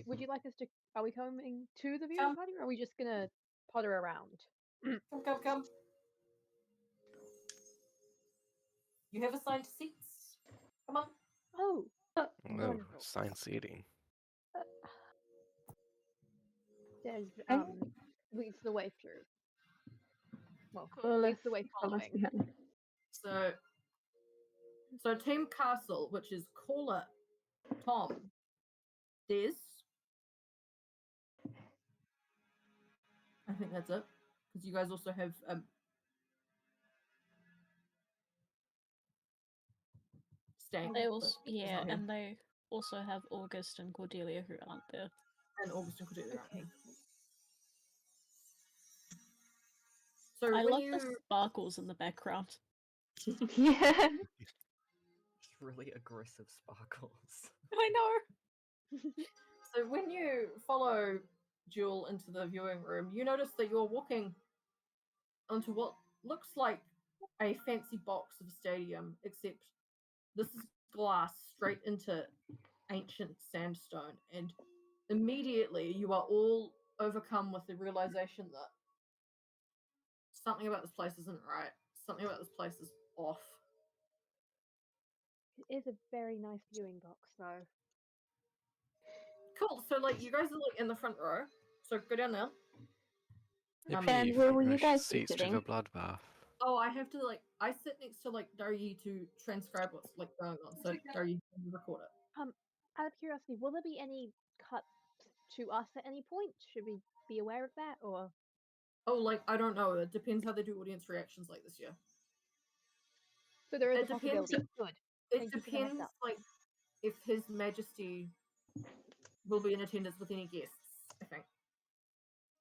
Would you like us to? Are we coming to the viewing Come. party, or are we just gonna potter around? Come. You have assigned seats. Come on. Oh, Oh, wonderful. science eating. There's Eh? leads the way through. Well, Cool. leads the way following. Behind. So Team Castle, which is Caller, Tom, Des. I think that's it. Because you guys also have Stank. They but also, he's yeah, not here. and they also have August and Cordelia who aren't there. And August and Cordelia. Okay. So I when love you the sparkles in the background. Yeah. It's really aggressive sparkles. I know. so when you follow Jewel into the viewing room, you notice that you're walking onto what looks like a fancy box of a stadium, except this is glass straight into ancient sandstone, and immediately you are all overcome with the realization that something about this place isn't right. Something about this place is off. It is a very nice viewing box, though. Cool. So like you guys are like in the front row. So go down there. And where will you front row guys be seats to sitting? the bloodbath. Oh, I have to I sit next to Daryi to transcribe what's going on. So Daryi can record it. Out of curiosity, will there be any cuts to us at any point? Should we be aware of that, or? Oh, I don't know. It depends how they do audience reactions this year. So there is It a possibility. depends. Good. It Thank you for the heads depends up. if His Majesty will be in attendance with any guests, I think.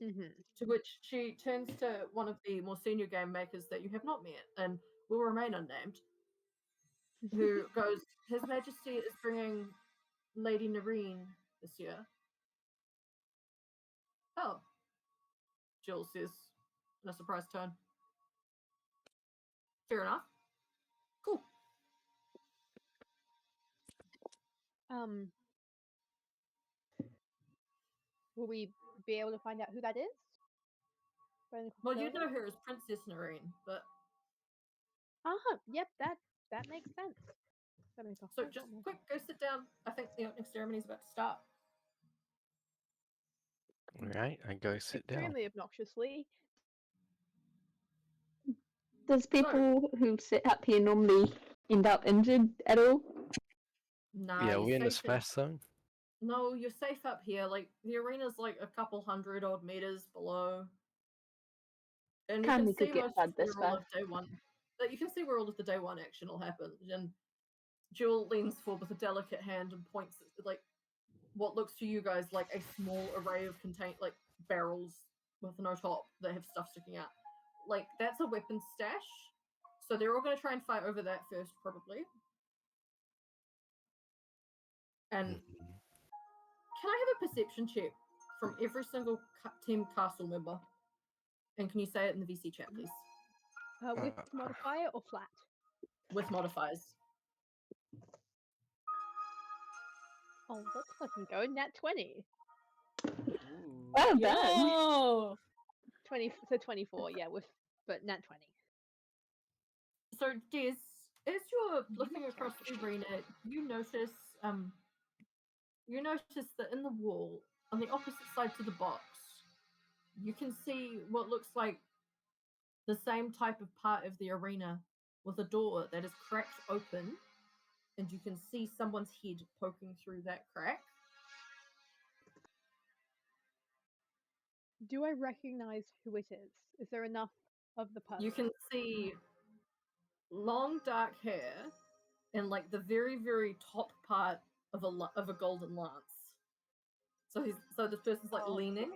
Mm-hmm. To which she turns to one of the more senior game makers that you have not met and will remain unnamed, who goes, "His Majesty is bringing Lady Nareen this year." Oh, Jill says in a surprised tone. Fair enough. Cool. Will we be able to find out who that is? Well, you know her as Princess Nareen, but yep, that makes sense. so just quick, go sit down. I think the opening ceremony is about to start. Alright, I go sit down. Extremely obnoxiously. Does people who sit up here normally end up injured at all? Nah, Yeah, you're we're in the safe splash zone. No, you're safe up here. The arena's a couple hundred odd meters below. And you can We see could get most blood of this where all far. of day one. You can see where all of the day one action will happen. And Jewel leans forward with a delicate hand and points at what looks to you guys like a small array of barrels with no top that have stuff sticking out. That's a weapons stash. So they're all going to try and fight over that first, probably. And can I have a perception check from every single team castle member? And can you say it in the VC chat, please? With modifier or flat? With modifiers. Oh, let's fucking go. Nat 20. Well done. Oh, 20, so 24, yeah, but nat 20. So, Des, as you're looking across the arena, you notice that in the wall, on the opposite side to the box, you can see what looks like the same type of part of the arena with a door that is cracked open, and you can see someone's head poking through that crack. Do I recognize who it is? Is there enough of the person. You can see long dark hair and like the very, very top part of a golden lance. So this person's like leaning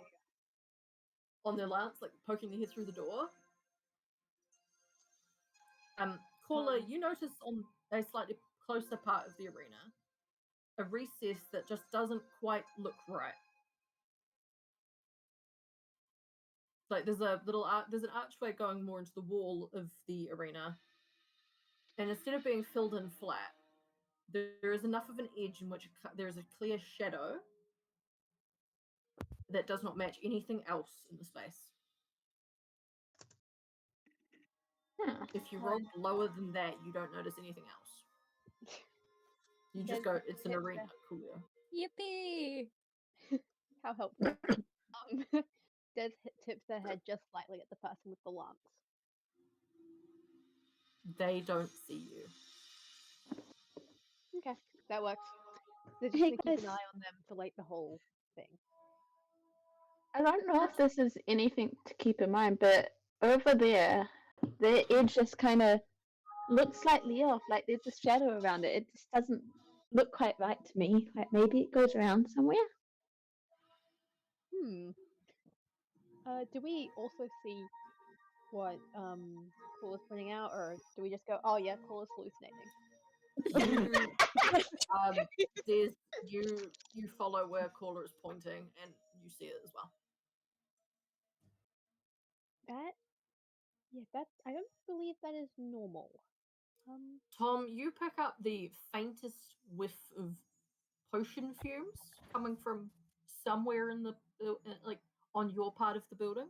on their lance, like poking their head through the door. Caller, you notice on a slightly closer part of the arena a recess that just doesn't quite look right. Like there's a there's an archway going more into the wall of the arena, and instead of being filled in flat, there is enough of an edge in which there is a clear shadow that does not match anything else in the space. Huh. If you roll lower than that, you don't notice anything else. You just go, it's an arena. Cool. Yippee! How helpful. Des tips their head just slightly at the person with the lance. They don't see you. Okay, that works. They're just Hey, gonna keep an guys. eye on them for like the whole thing. I don't know if this is anything to keep in mind, but over there, the edge just kind of looks slightly off. Like there's a shadow around it. It just doesn't look quite right to me. Like maybe it goes around somewhere. Do we also see what Claw's pointing out, or do we just go, oh yeah, Claw's hallucinating? You follow where Caller is pointing, and you see it as well. I don't believe that is normal. Tom, you pick up the faintest whiff of potion fumes coming from somewhere in the like on your part of the building,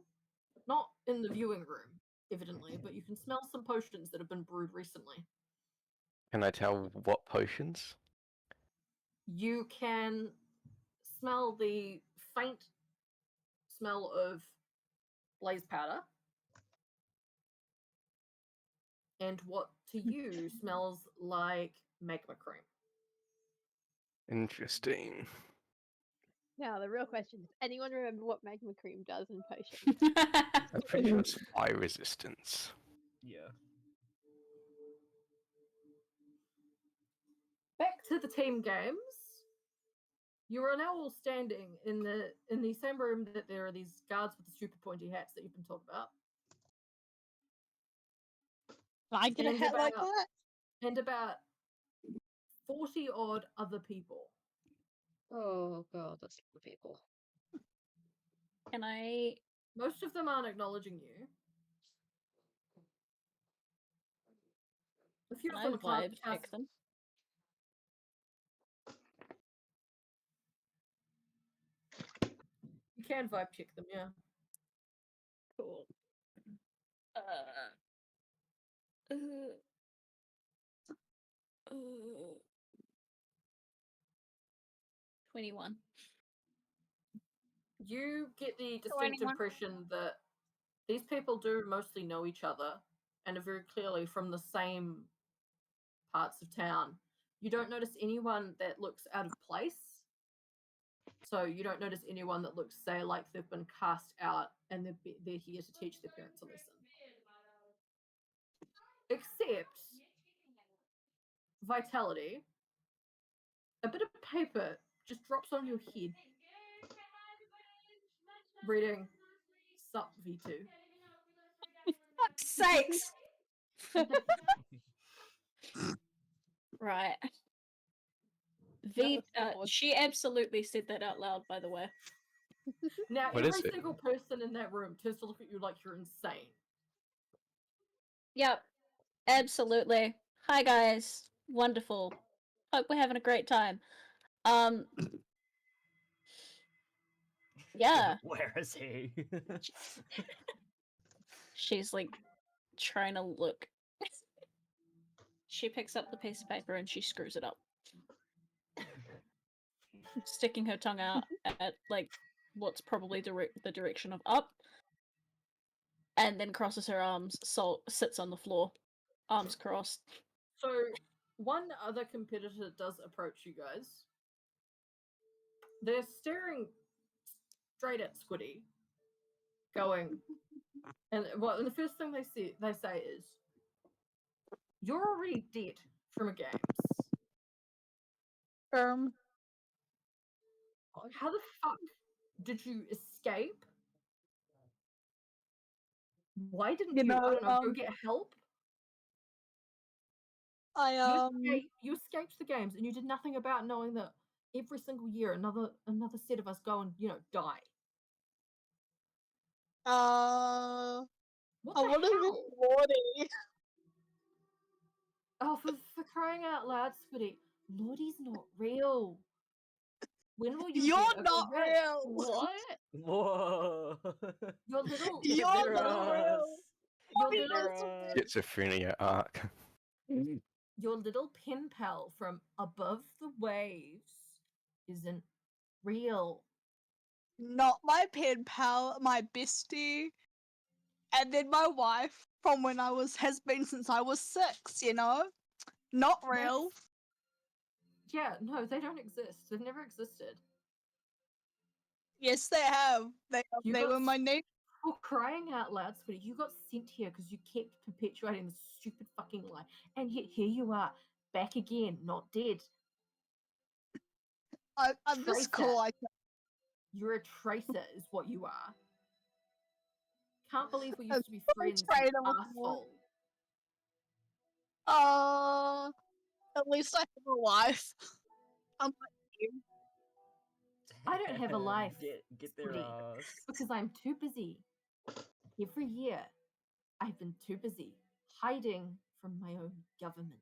not in the viewing room, evidently, but you can smell some potions that have been brewed recently. Can I tell what potions? You can smell the faint smell of blaze powder, and what to you smells like magma cream. Interesting. Now the real question: does anyone remember what magma cream does in potions? I'm pretty sure it's fire resistance. Yeah. Back to the team games. You are now all standing in the same room that there are these guards with the super pointy hats that you've been told about. I get a hat like that? And about 40 odd other people. Oh god, that's a lot of people. Can I? Most of them aren't acknowledging you. A few Can of I them vibe check them? You can vibe check them, yeah. Cool. 21. You get the distinct 21. impression that these people do mostly know each other and are very clearly from the same parts of town. You don't notice anyone that looks out of place. So you don't notice anyone that looks, say, like they've been cast out and they're here to teach their parents a lesson. Except Vitality, a bit of paper just drops on your head. Reading Sup V2. Fuck's sakes! Right. She absolutely said that out loud, by the way. Now, What every is it? single person in that room turns to look at you like you're insane. Yep. Absolutely. Hi guys. Wonderful. Hope we're having a great time. Yeah. Where is he? She's like trying to look. She picks up the piece of paper and she screws it up. Sticking her tongue out at like what's probably the direction of up. And then crosses her arms, sits on the floor, arms crossed. So, one other competitor does approach you guys. They're staring straight at Squiddy, going, And the first thing they say is, "You're already dead from a games. How the fuck did you escape? Why didn't You you, I know, don't know, go get help? You escaped the games, and you did nothing about knowing that every single year another set of us go and die. What I the want to be hell? Lordy. Oh, for crying out loud, Squiddy, Lordy's not real. When will you You're get not over it? real. What? Whoa! Your little, You're They're not us. real. your They're little, us. Schizophrenia arc. your little pen pal from above the waves isn't real. Not my pen pal, my bestie, and then my wife from when has been since I was 6. You know, not real. Yeah, no, they don't exist. They've never existed. Yes, they have. You They got were my name. For crying out loud, Squiddy, you got sent here because you kept perpetuating this stupid fucking lie. And yet here you are, back again, not dead. I'm just cool like that. You're a traitor, is what you are. Can't believe we A used to be friends, you traitor. asshole. At least I have a life. Unlike you. I don't have a life. Get their Squiddy, because I'm too busy. Every year, I've been too busy hiding from my own government.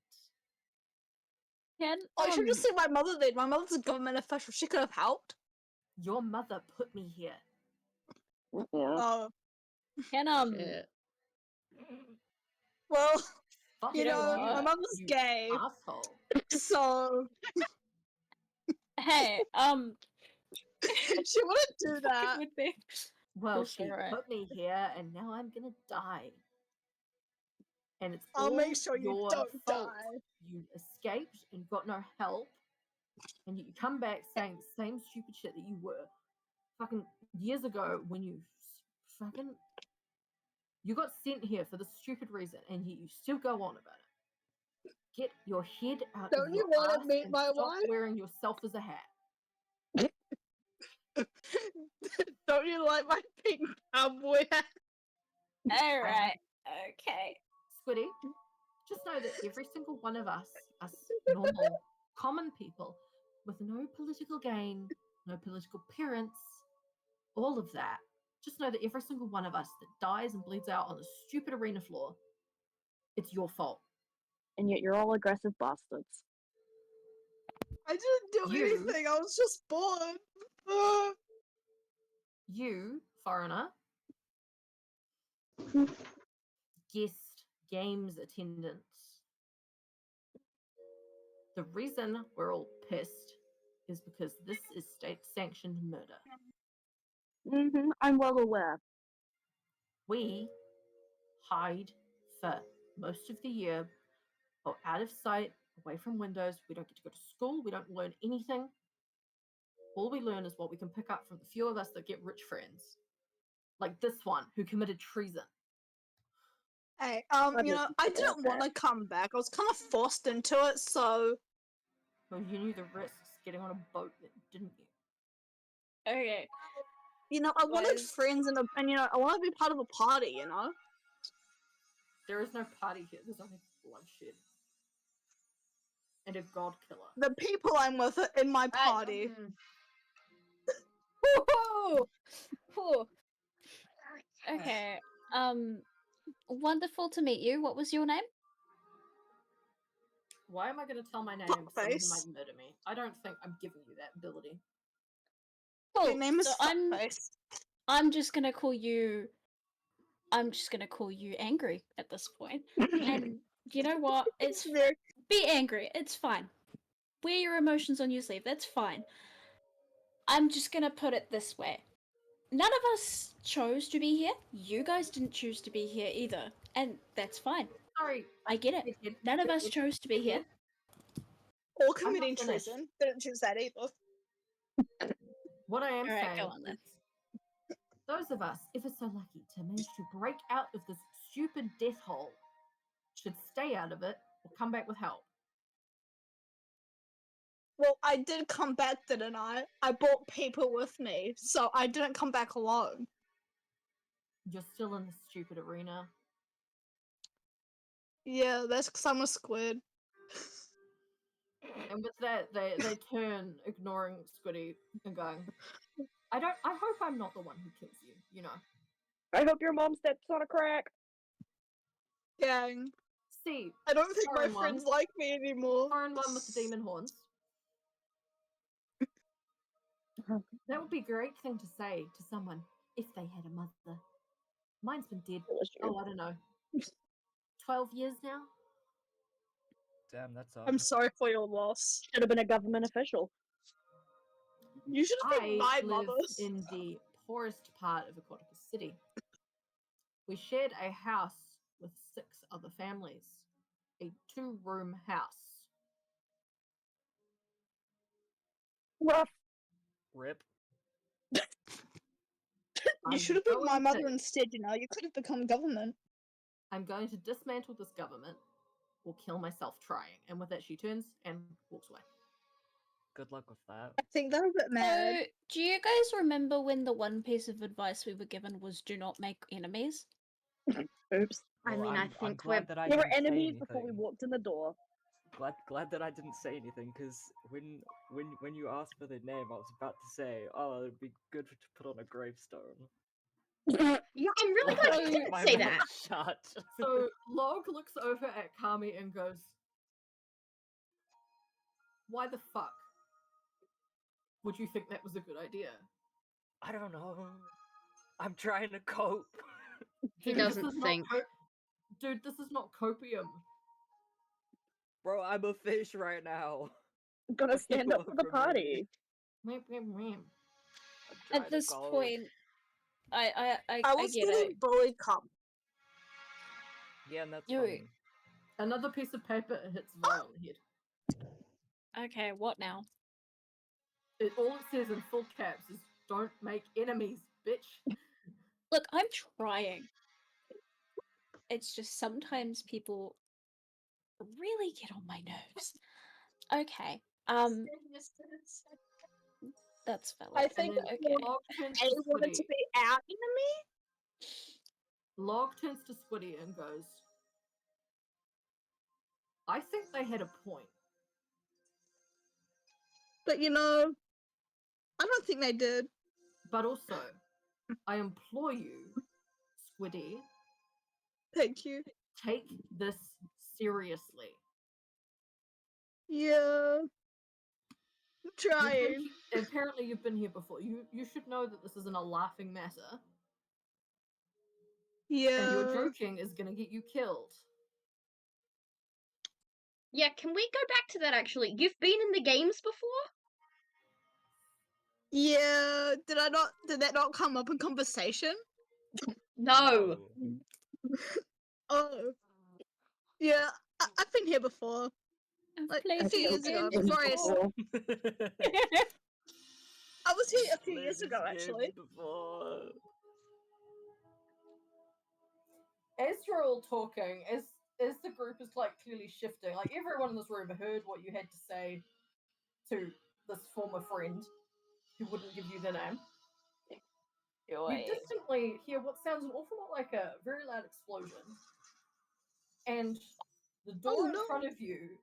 I should just see my mother did. My mother's a government official. She could have helped. Your mother put me here. Oh. Shit. Well, Fuck you know, my mother's you gay. Asshole. So Hey, she wouldn't do that. Would be. Well, That's she alright. put me here, and now I'm gonna die. And it's I'll all make sure you your don't fault. die. You escaped and got no help, and you come back saying the same stupid shit that you were fucking years ago when you fucking you got sent here for this stupid reason, and you still go on about it. Get your head out Don't of you your want ass to meet and my stop wife? wearing yourself as a hat. Don't you like my pink cowboy hat? Alright. Okay. Squiddy, just know that every single one of us normal, common people, with no political gain, no political appearance, all of that, just know that every single one of us that dies and bleeds out on the stupid arena floor, it's your fault. And yet you're all aggressive bastards. I didn't do anything. I was just born. You, foreigner, guest games attendant. The reason we're all pissed is because this is state-sanctioned murder. I'm well aware. We hide for most of the year, or out of sight, away from windows. We don't get to go to school. We don't learn anything. All we learn is what we can pick up from the few of us that get rich friends. Like this one, who committed treason. Hey, you know, I didn't want to come back. I was kind of forced into it, so. Well, you knew the risks getting on a boat, didn't you? Okay. You know, I wanted friends and you know, I want to be part of a party, you know? There is no party here. There's only bloodshed. And a god killer. The people I'm with are in my party. Okay. Wonderful to meet you. What was your name? Why am I going to tell my name? Someone who might murder me. I don't think I'm giving you that ability. Cool. Your name is So I'm just gonna call you. I'm just gonna call you angry at this point. And you know what? It's be angry. It's fine. Wear your emotions on your sleeve. That's fine. I'm just gonna put it this way. None of us chose to be here. You guys didn't choose to be here either. And that's fine. Sorry. I get it. None of us chose to be here. Or committing treason. Didn't choose that either. What I am Alright, saying go on then. is Those of us ever so lucky to manage to break out of this stupid death hole should stay out of it or come back with help. Well, I did come back, didn't I? I brought people with me, so I didn't come back alone. You're still in the stupid arena. Yeah, that's because I'm a squid. And with that, they turn, ignoring Squiddy and going, I hope I'm not the one who kills you, you know. I hope your mom steps on a crack. Gang. See, I don't think my foreign one. friends like me anymore. Foreign one with the demon horns. That would be a great thing to say to someone if they had a mother. Mine's been dead. Oh, I don't know. 12 years now? Damn, that's up. I'm sorry for your loss. Should have been a government official. You should have been my live mother. in the poorest part of Aquatica City. We shared a house with 6 other families. A 2-room house. Rough. Rip. You should have been my mother instead, you know. You could have become government. I'm going to dismantle this government or kill myself trying. And with that, she turns and walks away. Good luck with that. I think they're a bit mad. So, do you guys remember when the one piece of advice we were given was do not make enemies? Oops. I Well, mean, I I'm think glad that I We were didn't say enemies before we anything. walked in the door. Glad that I didn't say anything, because when you asked for the name, I was about to say, oh, it'd be good to put on a gravestone. Yeah, I'm really glad you didn't My say mouth that. Shut. So Log looks over at Kami and goes, why the fuck would you think that was a good idea? I don't know. I'm trying to cope. He Dude, doesn't this is think. Dude, this is not copium. Bro, I'm a fish right now. I'm gonna What do you stand up for want the from me? party. Meow, meow, meow. I'm trying At this to cope. point, I I was get getting it. bullied, come. Yeah, and that's You- funny. Another piece of paper hits Vi on the head. Okay, what now? All it says in full caps is don't make enemies, bitch. Look, I'm trying. It's just sometimes people really get on my nerves. Okay. That's valid. I think And then okay. Log turns they to wanted to Squiddy. be our enemy. Log turns to Squiddy and goes, I think they had a point. But you know, I don't think they did. But also, I implore you, Squiddy, Thank you. take this seriously. Yeah. I'm trying. Apparently you've been here before. You should know that this isn't a laughing matter. Yeah. And your joking is gonna get you killed. Yeah, can we go back to that actually? You've been in the games before? Yeah. Did that not come up in conversation? No. Oh. Yeah, I've been here before. Like a few years ago, before I was here a few years ago actually. Before. As you're all talking, as the group is like clearly shifting, like everyone in this room heard what you had to say to this former friend who wouldn't give you the name. You distantly hear what sounds an awful lot like a very loud explosion. And the door in front of you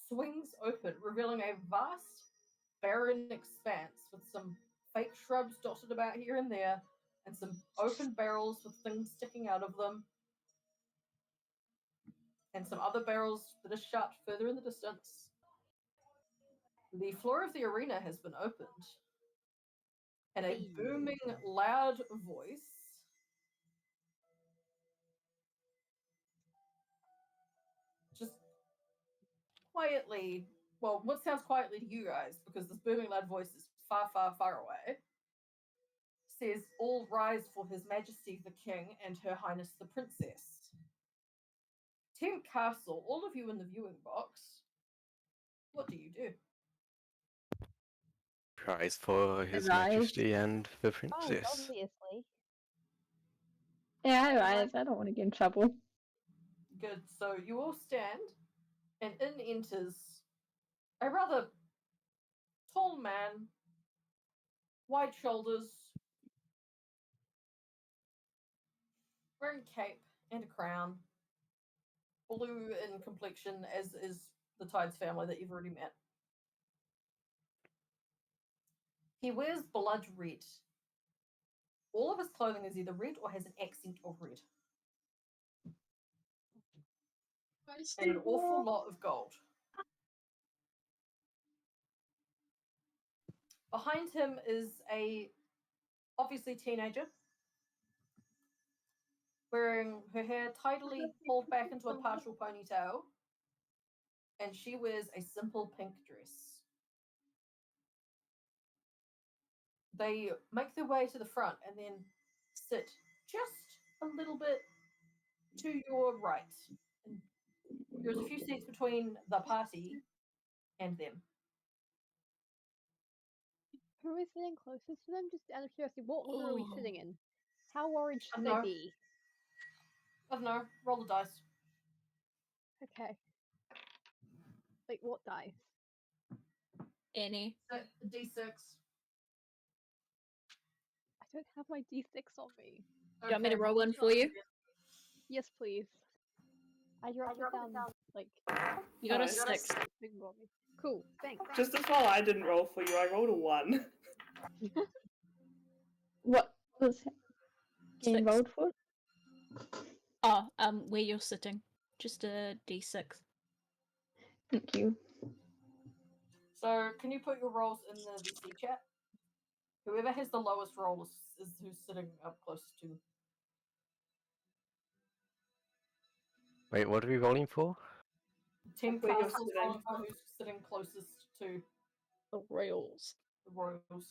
swings open, revealing a vast, barren expanse with some fake shrubs dotted about here and there, and some open barrels with things sticking out of them, and some other barrels that are shut further in the distance. The floor of the arena has been opened, and a booming, loud voice just quietly, well, what sounds quietly to you guys, because this booming, loud voice is far, far, far away, says, all rise for His Majesty the King and Her Highness the Princess. Tent Castle, all of you in the viewing box, what do you do? Prize for His Rise. Majesty and the Oh, Princess. obviously. Yeah, I rise. I don't want to get in trouble. Good. So you all stand, and in enters a rather tall man, wide shoulders, wearing cape and a crown, blue in complexion, as is the Tides family that you've already met. He wears blood red. All of his clothing is either red or has an accent of red. And an awful lot of gold. Behind him is a obviously teenager, wearing her hair tidily pulled back into a partial ponytail, and she wears a simple pink dress. They make their way to the front and then sit just a little bit to your right. And there's a few seats between the party and them. Who is sitting closest to them? Just out of curiosity, what order are we sitting in? How worried should No. they be? I don't know. Roll the dice. Okay. Like, what dice? Any. D6. I don't have my d6 on me. Do you want me to roll one for you? Yes, please. I dropped it down, like... You got a Nice. 6. Cool, thanks. Just as well I didn't roll for you, I rolled a 1. What was getting 6. rolled for? Oh, where you're sitting. Just a D6. Thank you. So, can you put your rolls in the VC chat? Whoever has the lowest roll is who's sitting up closest to. Wait, what are we rolling for? Team Where you're Castle's sitting. rolling for who's sitting closest to The Royals. the Royals.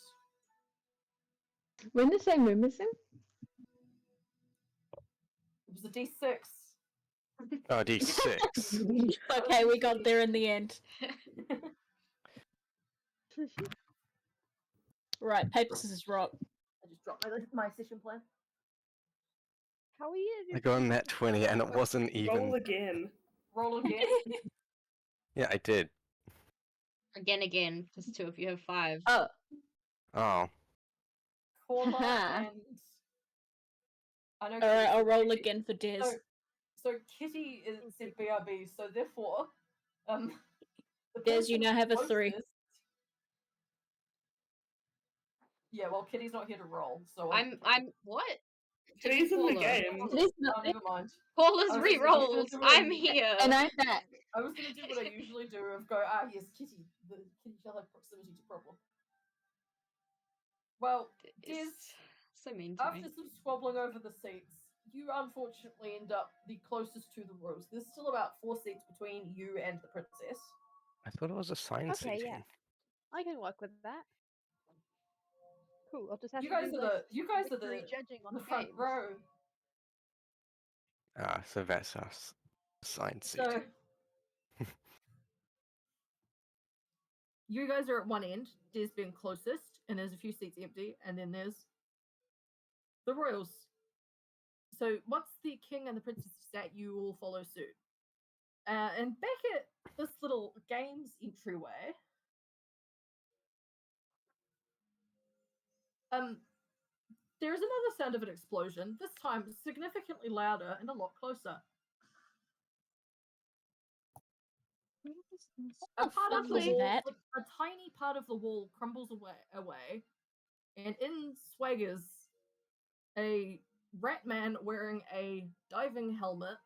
We're in the same room as him? It was a D6. Oh, D6. Okay, we got there in the end. Right, paper, scissors, rock. I just dropped my session plan. How are you I got a net 20 and it wasn't even. Roll again. Roll again. Yeah, I did. Again, because 2 of you have 5. Oh. Oh. Corla Haha. and I know. Alright, I'll roll Kitty- again for Des. So Kitty is said BRB. So therefore, the Des, you person now have a 3. closest- Yeah, well, Kitty's not here to roll, so I'm what? Kitty's in the Paula. game. It is not Oh, never mind. Paula's I was just gonna re-rolls. do I'm it. here. And I'm back. I was going to do what I usually do of go, yes, Kitty. The Kitty shall have proximity to problem. Well, Des, It's so mean to after me. some squabbling over the seats, you unfortunately end up the closest to the rose. There's still about 4 seats between you and the princess. I thought it was assigned Okay, seating. yeah. I can work with that. Cool, I'll just have You to guys do are less the victory judging on the the front games. row. Ah, so that's us. Assigned So seating. you guys are at one end, Des being closest, and there's a few seats empty, and then there's the royals. So once the king and the princess are sat, you all follow suit. And back at this little games entryway, there is another sound of an explosion, this time significantly louder and a lot closer. A part of the was wall, that? like a tiny part of the wall crumbles away, and in swaggers a rat man wearing a diving helmet